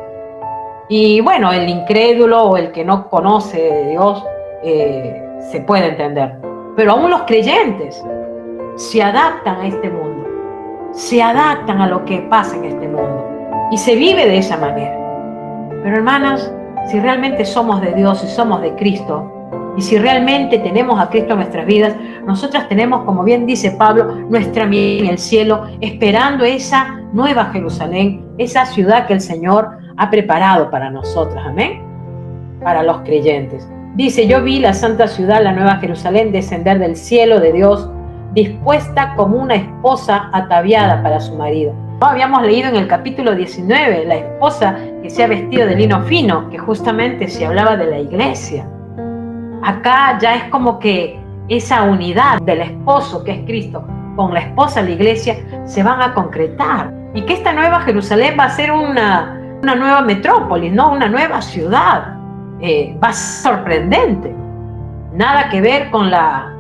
Y bueno, el incrédulo o el que no conoce de Dios se puede entender. Pero aún los creyentes se adaptan a este mundo, se adaptan a lo que pasa en este mundo y se vive de esa manera. Pero hermanas, si realmente somos de Dios y somos de Cristo, y si realmente tenemos a Cristo en nuestras vidas, nosotras tenemos, como bien dice Pablo, nuestra mirada en el cielo, esperando esa nueva Jerusalén, esa ciudad que el Señor ha preparado para nosotras, amén, para los creyentes. Dice, yo vi la santa ciudad, la nueva Jerusalén, descender del cielo de Dios, dispuesta como una esposa ataviada para su marido. ¿No? Habíamos leído en el capítulo 19, la esposa que se ha vestido de lino fino, que justamente se hablaba de la iglesia. Acá ya es como que esa unidad del esposo, que es Cristo, con la esposa, la iglesia, se van a concretar. Y que esta nueva Jerusalén va a ser una nueva metrópolis, ¿no? Una nueva ciudad. Va a ser sorprendente. Nada que ver con la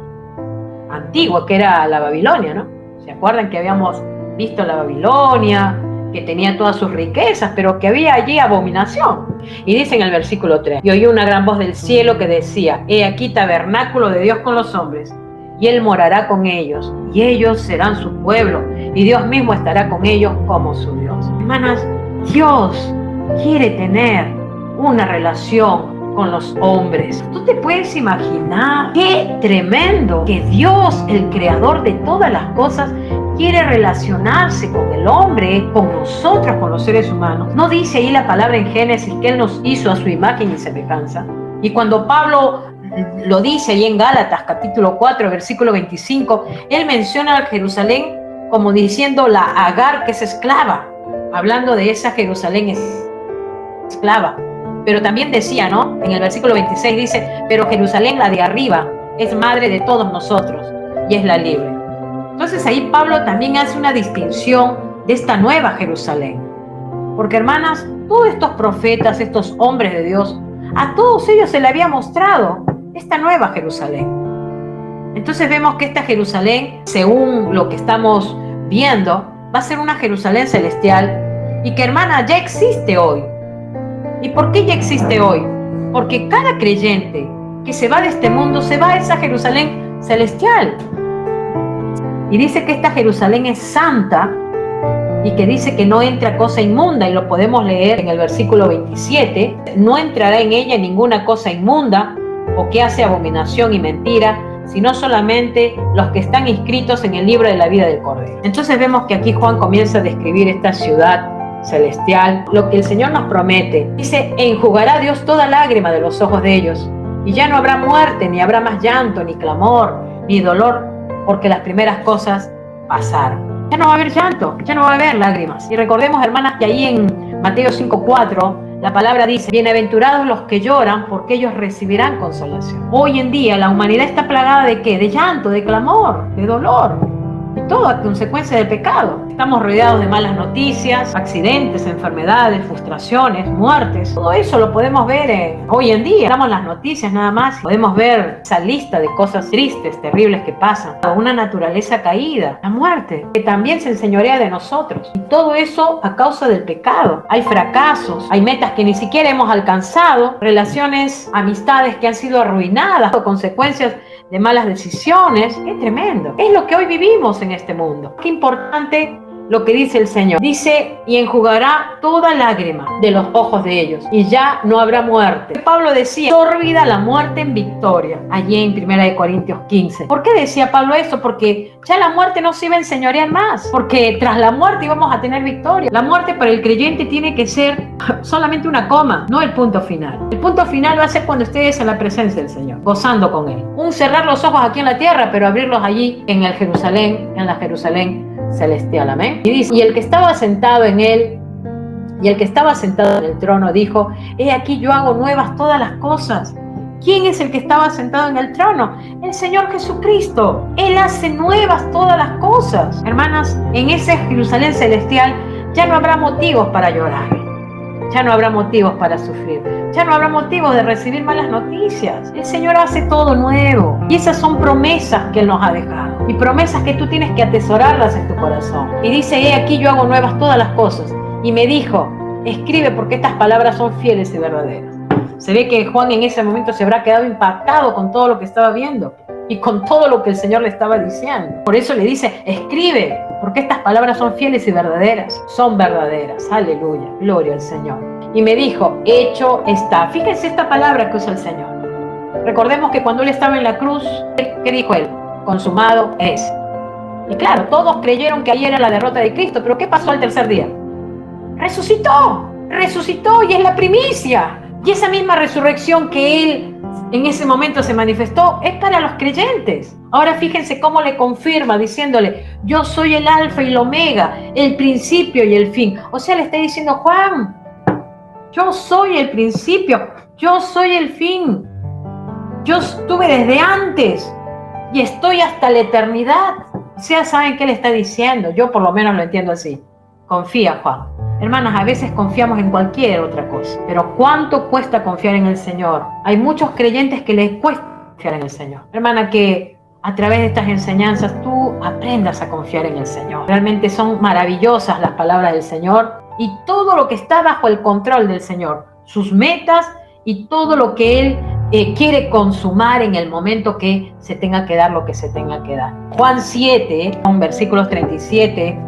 antigua, que era la Babilonia, ¿no? ¿Se acuerdan que habíamos visto la Babilonia, que tenía todas sus riquezas, pero que había allí abominación? Y dice en el versículo 3, y oí una gran voz del cielo que decía, he aquí tabernáculo de Dios con los hombres, y Él morará con ellos, y ellos serán su pueblo, y Dios mismo estará con ellos como su Dios. Hermanas, Dios quiere tener una relación con los hombres. ¿Tú te puedes imaginar qué tremendo que Dios, el creador de todas las cosas, quiere relacionarse con el hombre, con nosotros, con los seres humanos? ¿No dice ahí la palabra en Génesis que Él nos hizo a su imagen y semejanza? Y cuando Pablo lo dice ahí en Gálatas capítulo 4 versículo 25, él menciona a Jerusalén como diciendo la Agar, que es esclava, hablando de esa Jerusalén esclava. Pero también decía, ¿no? En el versículo 26 dice, pero Jerusalén, la de arriba, es madre de todos nosotros y es la libre. Entonces ahí Pablo también hace una distinción de esta nueva Jerusalén. Porque, hermanas, todos estos profetas, estos hombres de Dios, a todos ellos se le había mostrado esta nueva Jerusalén. Entonces vemos que esta Jerusalén, según lo que estamos viendo, va a ser una Jerusalén celestial y que, hermana, ya existe hoy. ¿Y por qué ya existe hoy? Porque cada creyente que se va de este mundo se va a esa Jerusalén celestial. Y dice que esta Jerusalén es santa y que dice que no entra cosa inmunda, y lo podemos leer en el versículo 27. No entrará en ella ninguna cosa inmunda o que hace abominación y mentira, sino solamente los que están inscritos en el libro de la vida del Cordero. Entonces vemos que aquí Juan comienza a describir esta ciudad celestial, lo que el Señor nos promete. Dice, enjugará Dios toda lágrima de los ojos de ellos, y ya no habrá muerte, ni habrá más llanto, ni clamor, ni dolor, porque las primeras cosas pasaron. Ya no va a haber llanto, ya no va a haber lágrimas. Y recordemos, hermanas, que ahí en Mateo 5:4 la palabra dice, bienaventurados los que lloran, porque ellos recibirán consolación. Hoy en día la humanidad está plagada ¿de qué? De llanto, de clamor, de dolor, y todo a consecuencia del pecado. Estamos rodeados de malas noticias, accidentes, enfermedades, frustraciones, muertes. Todo eso lo podemos ver hoy en día. Damos las noticias nada más, podemos ver esa lista de cosas tristes, terribles que pasan. Una naturaleza caída, la muerte, que también se enseñorea de nosotros. Y todo eso a causa del pecado. Hay fracasos, hay metas que ni siquiera hemos alcanzado, relaciones, amistades que han sido arruinadas o consecuencias de malas decisiones. ¡Qué tremendo! Es lo que hoy vivimos en este mundo. Qué importante lo que dice el Señor. Dice, y enjugará toda lágrima de los ojos de ellos, y ya no habrá muerte. Pablo decía, sórbida la muerte en victoria, allí en 1 Corintios 15. ¿Por qué decía Pablo esto? Porque ya la muerte no se iba a enseñorear más, porque tras la muerte íbamos a tener victoria. La muerte para el creyente tiene que ser solamente una coma, no el punto final. El punto final va a ser cuando estés en la presencia del Señor, gozando con Él. Un cerrar los ojos aquí en la tierra, pero abrirlos allí en el Jerusalén, en la Jerusalén celestial, amén. Y dice, y el que estaba sentado en él, y el que estaba sentado en el trono dijo, he aquí yo hago nuevas todas las cosas. ¿Quién es el que estaba sentado en el trono? El Señor Jesucristo. Él hace nuevas todas las cosas. Hermanas, en ese Jerusalén celestial ya no habrá motivos para llorar, ya no habrá motivos para sufrir, ya no habrá motivos de recibir malas noticias. El Señor hace todo nuevo, y esas son promesas que Él nos ha dejado, y promesas que tú tienes que atesorarlas en tu corazón. Y dice, he aquí yo hago nuevas todas las cosas, y me dijo, escribe, porque estas palabras son fieles y verdaderas. Se ve que Juan en ese momento se habrá quedado impactado con todo lo que estaba viendo y con todo lo que el Señor le estaba diciendo. Por eso le dice, escribe, porque estas palabras son fieles y verdaderas. Son verdaderas, aleluya, gloria al Señor. Y me dijo, hecho está. Fíjense esta palabra que usa el Señor. Recordemos que cuando Él estaba en la cruz, ¿qué dijo Él? Consumado es. Y claro, todos creyeron que ahí era la derrota de Cristo, pero ¿qué pasó al tercer día? Resucitó y es la primicia. Y esa misma resurrección que Él en ese momento se manifestó, es para los creyentes. Ahora fíjense cómo le confirma diciéndole, yo soy el alfa y el omega, el principio y el fin. O sea, le está diciendo, Juan, yo soy el principio, yo soy el fin. Yo estuve desde antes y estoy hasta la eternidad. O sea, ¿saben qué le está diciendo? Yo por lo menos lo entiendo así. Confía, Juan. Hermanas, a veces confiamos en cualquier otra cosa, pero ¿cuánto cuesta confiar en el Señor? Hay muchos creyentes que les cuesta confiar en el Señor. Hermana, que a través de estas enseñanzas tú aprendas a confiar en el Señor. Realmente son maravillosas las palabras del Señor y todo lo que está bajo el control del Señor, sus metas y todo lo que Él quiere consumar en el momento que se tenga que dar lo que se tenga que dar. Juan 7, versículos 37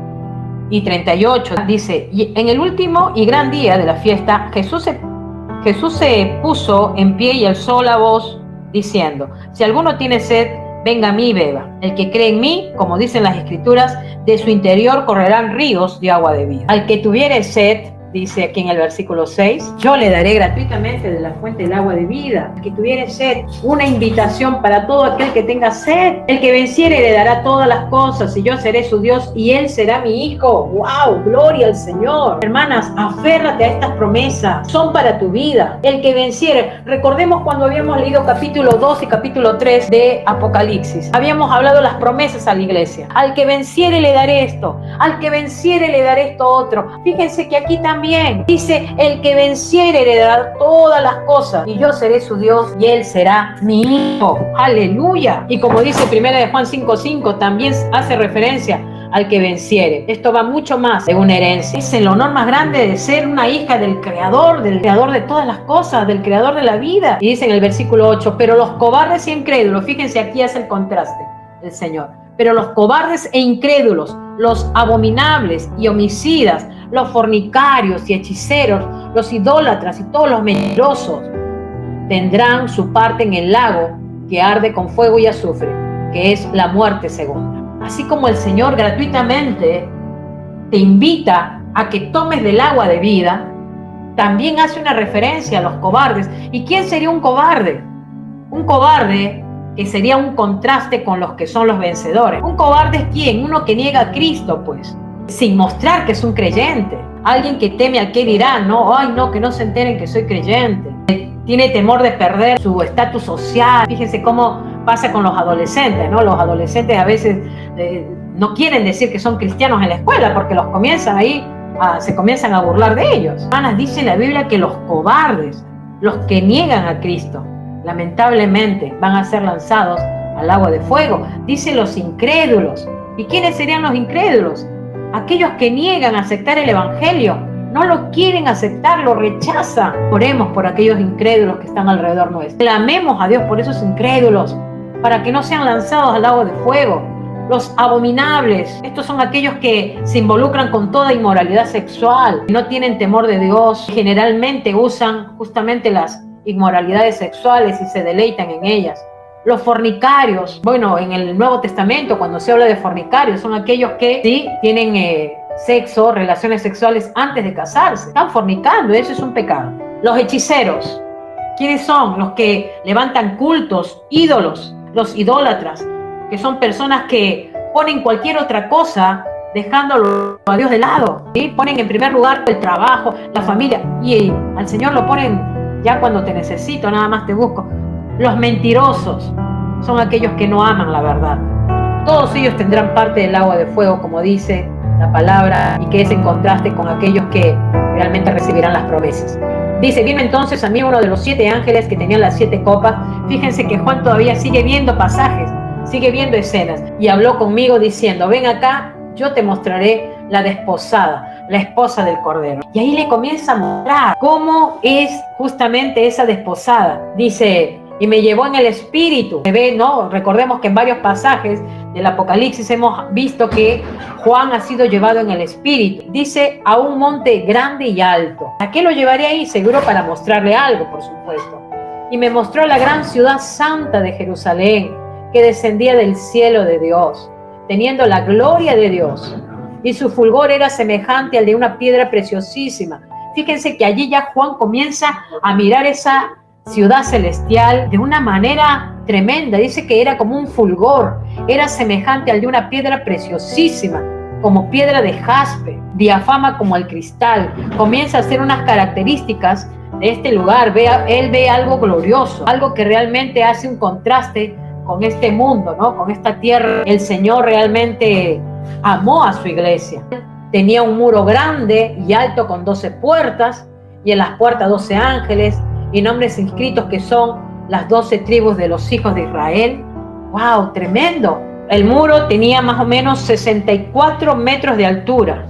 y 38 dice, y en el último y gran día de la fiesta, Jesús se puso en pie y alzó la voz diciendo, si alguno tiene sed, venga a mí y beba. El que cree en mí, como dicen las Escrituras, de su interior correrán ríos de agua de vida. Al que tuviere sed, dice aquí en el versículo 6, yo le daré gratuitamente de la fuente del agua de vida. El que tuviere sed, una invitación para todo aquel que tenga sed. El que venciere le dará todas las cosas y yo seré su Dios y él será mi hijo. ¡Wow! ¡Gloria al Señor! Hermanas, aférrate a estas promesas. Son para tu vida. El que venciere. Recordemos cuando habíamos leído capítulo 2 y capítulo 3 de Apocalipsis. Habíamos hablado las promesas a la iglesia. Al que venciere le daré esto. Al que venciere le daré esto otro. Fíjense que aquí también dice, el que venciere heredará todas las cosas y yo seré su Dios y él será mi hijo. Aleluya. Y como dice 1 de Juan 5:5, también hace referencia al que venciere. Esto va mucho más de una herencia. Es el honor más grande de ser una hija del Creador de todas las cosas, del Creador de la vida. Y dice en el versículo 8, pero los cobardes y incrédulos, fíjense aquí hace el contraste el Señor, pero los cobardes e incrédulos, los abominables y homicidas, los fornicarios y hechiceros, los idólatras y todos los mentirosos tendrán su parte en el lago que arde con fuego y azufre, que es la muerte segunda. Así como el Señor gratuitamente te invita a que tomes del agua de vida, también hace una referencia a los cobardes. ¿Y quién sería un cobarde? Un cobarde que sería un contraste con los que son los vencedores. Un cobarde es ¿quién? Uno que niega a Cristo, pues, sin mostrar que es un creyente. Alguien que teme al que dirá, no, ay no, que no se enteren que soy creyente. Tiene temor de perder su estatus social. Fíjense cómo pasa con los adolescentes, ¿no? Los adolescentes a veces no quieren decir que son cristianos en la escuela porque los comienzan ahí, se comienzan a burlar de ellos. Hermanas, dice la Biblia que los cobardes, los que niegan a Cristo, lamentablemente van a ser lanzados al agua de fuego. Dice los incrédulos. ¿Y quiénes serían los incrédulos? Aquellos que niegan aceptar el evangelio, no lo quieren aceptar, lo rechazan. Oremos por aquellos incrédulos que están alrededor nuestro. Clamemos a Dios por esos incrédulos, para que no sean lanzados al agua de fuego. Los abominables, estos son aquellos que se involucran con toda inmoralidad sexual, no tienen temor de Dios, generalmente usan justamente las inmoralidades sexuales y se deleitan en ellas. Los fornicarios, bueno, en el Nuevo Testamento cuando se habla de fornicarios son aquellos que sí tienen sexo, relaciones sexuales antes de casarse, están fornicando, eso es un pecado. Los hechiceros, ¿quiénes son? Los que levantan cultos, ídolos, los idólatras, que son personas que ponen cualquier otra cosa dejándolo a Dios de lado, ¿sí? Ponen en primer lugar el trabajo, la familia, y al Señor lo ponen ya cuando te necesito, nada más te busco. Los mentirosos son aquellos que no aman la verdad. Todos ellos tendrán parte del agua de fuego, como dice la palabra, y que es en contraste con aquellos que realmente recibirán las promesas. Dice, vino entonces a mí uno de los 7 ángeles que tenían las 7 copas. Fíjense que Juan todavía sigue viendo pasajes, sigue viendo escenas, y habló conmigo diciendo, ven acá, yo te mostraré la desposada, la esposa del Cordero. Y ahí le comienza a mostrar cómo es justamente esa desposada. Dice, y me llevó en el espíritu. Se ve, ¿no? Recordemos que en varios pasajes del Apocalipsis hemos visto que Juan ha sido llevado en el espíritu. Dice, a un monte grande y alto. ¿A qué lo llevaré ahí? Seguro para mostrarle algo, por supuesto. Y me mostró la gran ciudad santa de Jerusalén, que descendía del cielo de Dios, teniendo la gloria de Dios. Y su fulgor era semejante al de una piedra preciosísima. Fíjense que allí ya Juan comienza a mirar esa ciudad celestial de una manera tremenda. Dice que era como un fulgor, era semejante al de una piedra preciosísima, como piedra de jaspe, diafama como el cristal. Comienza a hacer unas características de este lugar. Él ve algo glorioso, algo que realmente hace un contraste con este mundo, ¿no? Con esta tierra. El Señor realmente amó a su iglesia. Tenía un muro grande y alto con 12 puertas, y en las puertas 12 ángeles y nombres inscritos que son las 12 tribus de los hijos de Israel. ¡Wow! Tremendo. El muro tenía más o menos 64 metros de altura,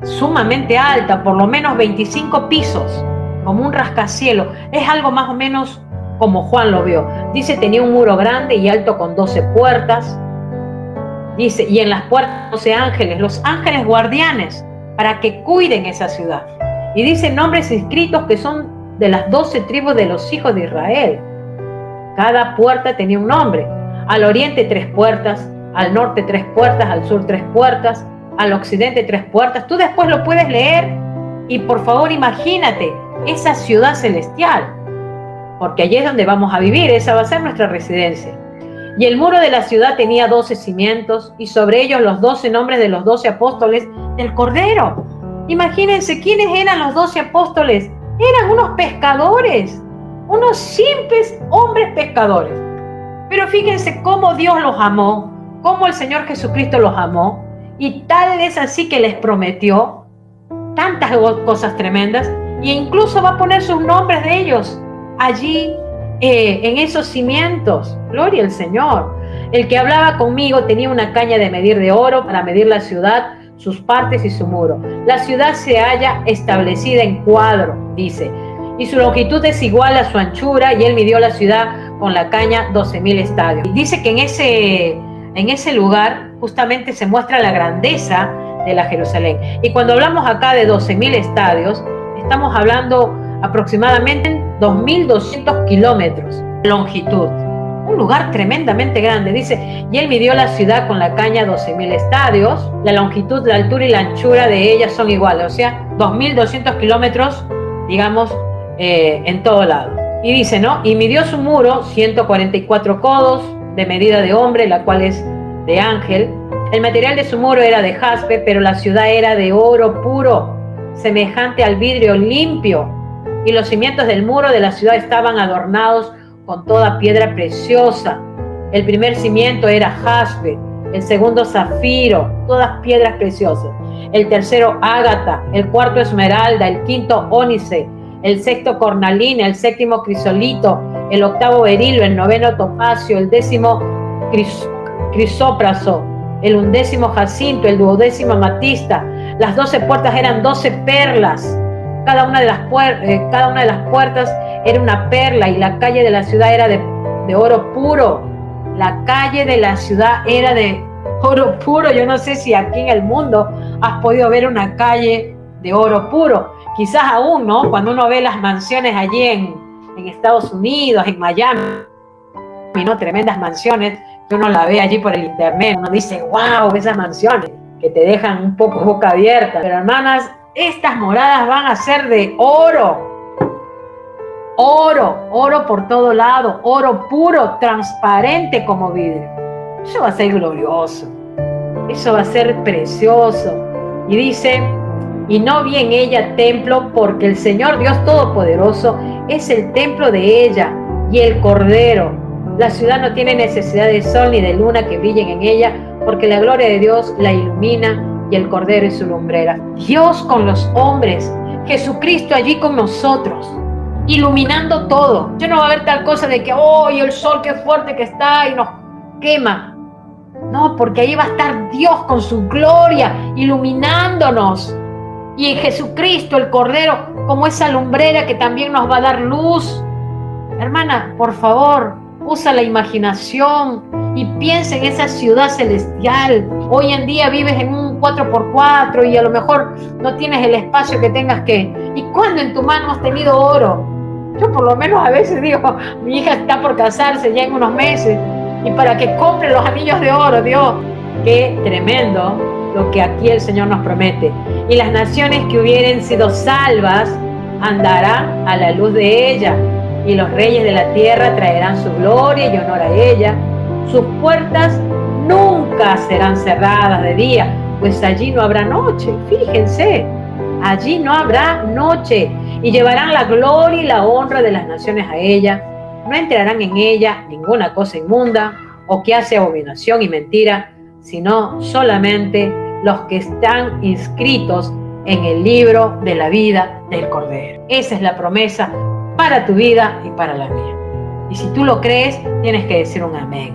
sumamente alta, por lo menos 25 pisos, como un rascacielos. Es algo más o menos como Juan lo vio. Dice, tenía un muro grande y alto con 12 puertas. Dice, y en las puertas 12 ángeles, los ángeles guardianes, para que cuiden esa ciudad. Y dice nombres inscritos que son de las 12 tribus de los hijos de Israel. Cada puerta tenía un nombre. Al oriente 3 puertas, al norte 3 puertas, al sur 3 puertas, al occidente 3 puertas. Tú después lo puedes leer y por favor imagínate esa ciudad celestial, porque allí es donde vamos a vivir, esa va a ser nuestra residencia. Y el muro de la ciudad tenía 12 cimientos y sobre ellos los 12 nombres de los 12 apóstoles del Cordero. Imagínense quiénes eran los 12 apóstoles. Eran unos pescadores, unos simples hombres pescadores. Pero fíjense cómo Dios los amó, cómo el Señor Jesucristo los amó, y tal es así que les prometió tantas cosas tremendas, e incluso va a poner sus nombres de ellos allí en esos cimientos. Gloria al Señor. El que hablaba conmigo tenía una caña de medir de oro para medir la ciudad, sus partes y su muro. La ciudad se halla establecida en cuadro, dice, y su longitud es igual a su anchura, y él midió la ciudad con la caña 12,000 estadios. Y dice que en ese lugar justamente se muestra la grandeza de la Jerusalén. Y cuando hablamos acá de 12,000 estadios, estamos hablando aproximadamente 2.200 kilómetros de longitud. Un lugar tremendamente grande. Dice, y él midió la ciudad con la caña 12,000 estadios. La longitud, la altura y la anchura de ella son iguales. O sea, 2.200 kilómetros, digamos, en todo lado. Y dice, ¿no? Y midió su muro 144 codos de medida de hombre, la cual es de ángel. El material de su muro era de jaspe, pero la ciudad era de oro puro, semejante al vidrio limpio. Y los cimientos del muro de la ciudad estaban adornados con toda piedra preciosa. El primer cimiento era jaspe, el segundo zafiro, todas piedras preciosas. El tercero ágata, el cuarto esmeralda, el quinto ónice, el sexto cornalina, el séptimo crisolito, el octavo berilo, el noveno topacio, el décimo crisópraso, el undécimo jacinto, el duodécimo amatista. Las 12 puertas eran 12 perlas. Cada una de las puertas era una perla, y la calle de la ciudad era de oro puro. La calle de la ciudad era de oro puro. Yo no sé si aquí en el mundo has podido ver una calle de oro puro. Quizás aún, ¿no? Cuando uno ve las mansiones allí en Estados Unidos, en Miami, ¿no? Tremendas mansiones que uno la ve allí por el internet. Uno dice, wow, esas mansiones que te dejan un poco boca abierta. Pero hermanas, estas moradas van a ser de oro. Oro por todo lado, oro puro, transparente como vidrio. Eso va a ser glorioso, eso va a ser precioso. Y dice, y no vi en ella templo, porque el Señor Dios Todopoderoso es el templo de ella y el Cordero. La ciudad no tiene necesidad de sol ni de luna que brillen en ella, porque la gloria de Dios la ilumina y el Cordero es su lumbrera. Dios con los hombres, Jesucristo allí con nosotros, iluminando todo. Ya no va a haber tal cosa de que, y el sol qué fuerte que está y nos quema. No, porque ahí va a estar Dios con su gloria iluminándonos. Y en Jesucristo, el Cordero, como esa lumbrera que también nos va a dar luz. Hermana, por favor, usa la imaginación y piensa en esa ciudad celestial. Hoy en día vives en un 4x4 y a lo mejor no tienes el espacio que tengas que. ¿Y cuándo en tu mano has tenido oro? Yo por lo menos a veces digo, mi hija está por casarse ya en unos meses, y para que compre los anillos de oro, Dios, qué tremendo lo que aquí el Señor nos promete. Y las naciones que hubieren sido salvas andarán a la luz de ella, y los reyes de la tierra traerán su gloria y honor a ella. Sus puertas nunca serán cerradas de día, pues allí no habrá noche. Fíjense, allí no habrá noche, y llevarán la gloria y la honra de las naciones a ella. No entrarán en ella ninguna cosa inmunda o que hace abominación y mentira, sino solamente los que están inscritos en el libro de la vida del Cordero. Esa es la promesa para tu vida y para la mía. Y si tú lo crees, tienes que decir un amén.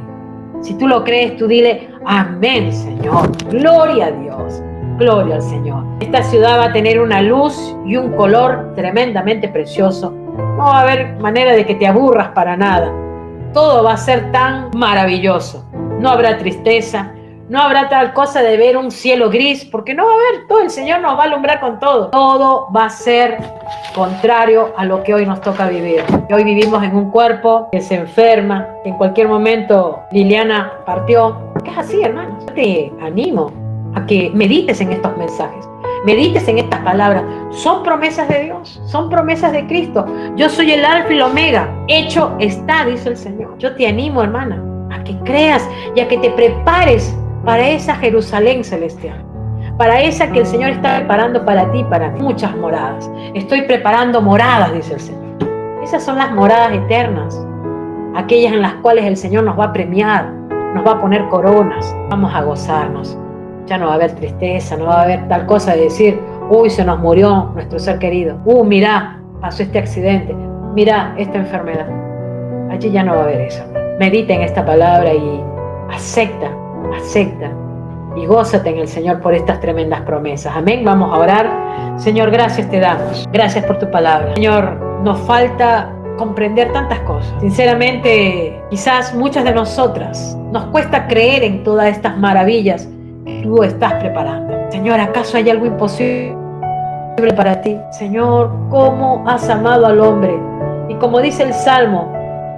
Si tú lo crees, tú dile amén, Señor. Gloria a Dios. Gloria al Señor. Esta ciudad va a tener una luz y un color tremendamente precioso. No va a haber manera de que te aburras para nada. Todo va a ser tan maravilloso. No habrá tristeza. No habrá tal cosa de ver un cielo gris, porque no va a haber todo. El Señor nos va a alumbrar con todo. Todo va a ser contrario a lo que hoy nos toca vivir. Hoy vivimos en un cuerpo que se enferma. En cualquier momento Liliana partió. Es así, hermanos. Yo te animo a que medites en estos mensajes. Medites en estas palabras. Son promesas de Dios. Son promesas de Cristo. Yo soy el alfa y el omega. Hecho está, dice el Señor. Yo te animo, hermana, a que creas y a que te prepares para esa Jerusalén celestial, para esa que el Señor está preparando para ti y para mí. Muchas moradas. Estoy preparando moradas, dice el Señor. Esas son las moradas eternas, aquellas en las cuales el Señor nos va a premiar, nos va a poner coronas. Vamos a gozarnos. Ya no va a haber tristeza, no va a haber tal cosa de decir, uy, se nos murió nuestro ser querido. Mirá, pasó este accidente. Mirá, esta enfermedad. Allí ya no va a haber eso. Medita en esta palabra y acepta y gózate en el Señor por estas tremendas promesas. Amén. Vamos a orar. Señor, gracias te damos. Gracias por tu palabra. Señor, nos falta comprender tantas cosas. Sinceramente, quizás muchas de nosotras nos cuesta creer en todas estas maravillas que tú estás preparando. Señor, ¿acaso hay algo imposible para ti? Señor, ¿cómo has amado al hombre? Y como dice el Salmo,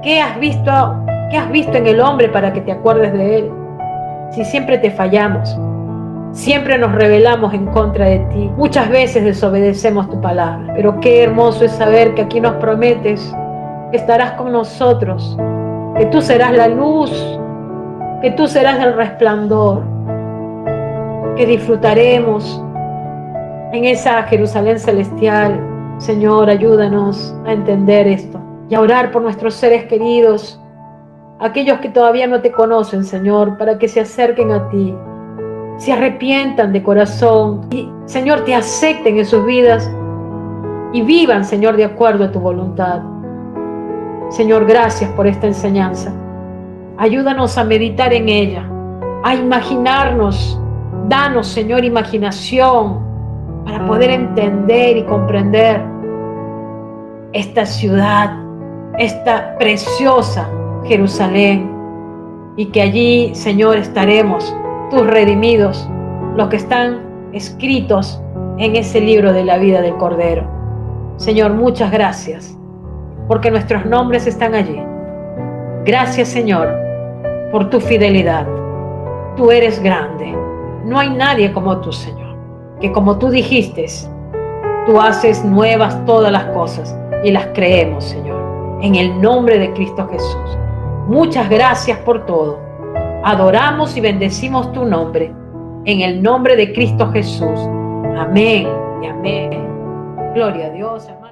¿qué has visto en el hombre para que te acuerdes de él? Si siempre te fallamos, siempre nos rebelamos en contra de ti, muchas veces desobedecemos tu palabra, pero qué hermoso es saber que aquí nos prometes que estarás con nosotros, que tú serás la luz, que tú serás el resplandor, que disfrutaremos en esa Jerusalén celestial. Señor, ayúdanos a entender esto y a orar por nuestros seres queridos, aquellos que todavía no te conocen, Señor, para que se acerquen a ti, se arrepientan de corazón y, Señor, te acepten en sus vidas y vivan, Señor, de acuerdo a tu voluntad. Señor, gracias por esta enseñanza. Ayúdanos a meditar en ella, a imaginarnos. Danos, Señor, imaginación para poder entender y comprender esta ciudad, esta preciosa Jerusalén, y que allí, Señor, estaremos tus redimidos, los que están escritos en ese libro de la vida del Cordero. Señor, muchas gracias, porque nuestros nombres están allí. Gracias, Señor, por tu fidelidad. Tú eres grande. No hay nadie como tú, Señor, que como tú dijiste, tú haces nuevas todas las cosas y las creemos, Señor, en el nombre de Cristo Jesús. Muchas gracias por todo. Adoramos y bendecimos tu nombre en el nombre de Cristo Jesús. Amén y amén. Gloria a Dios, hermano.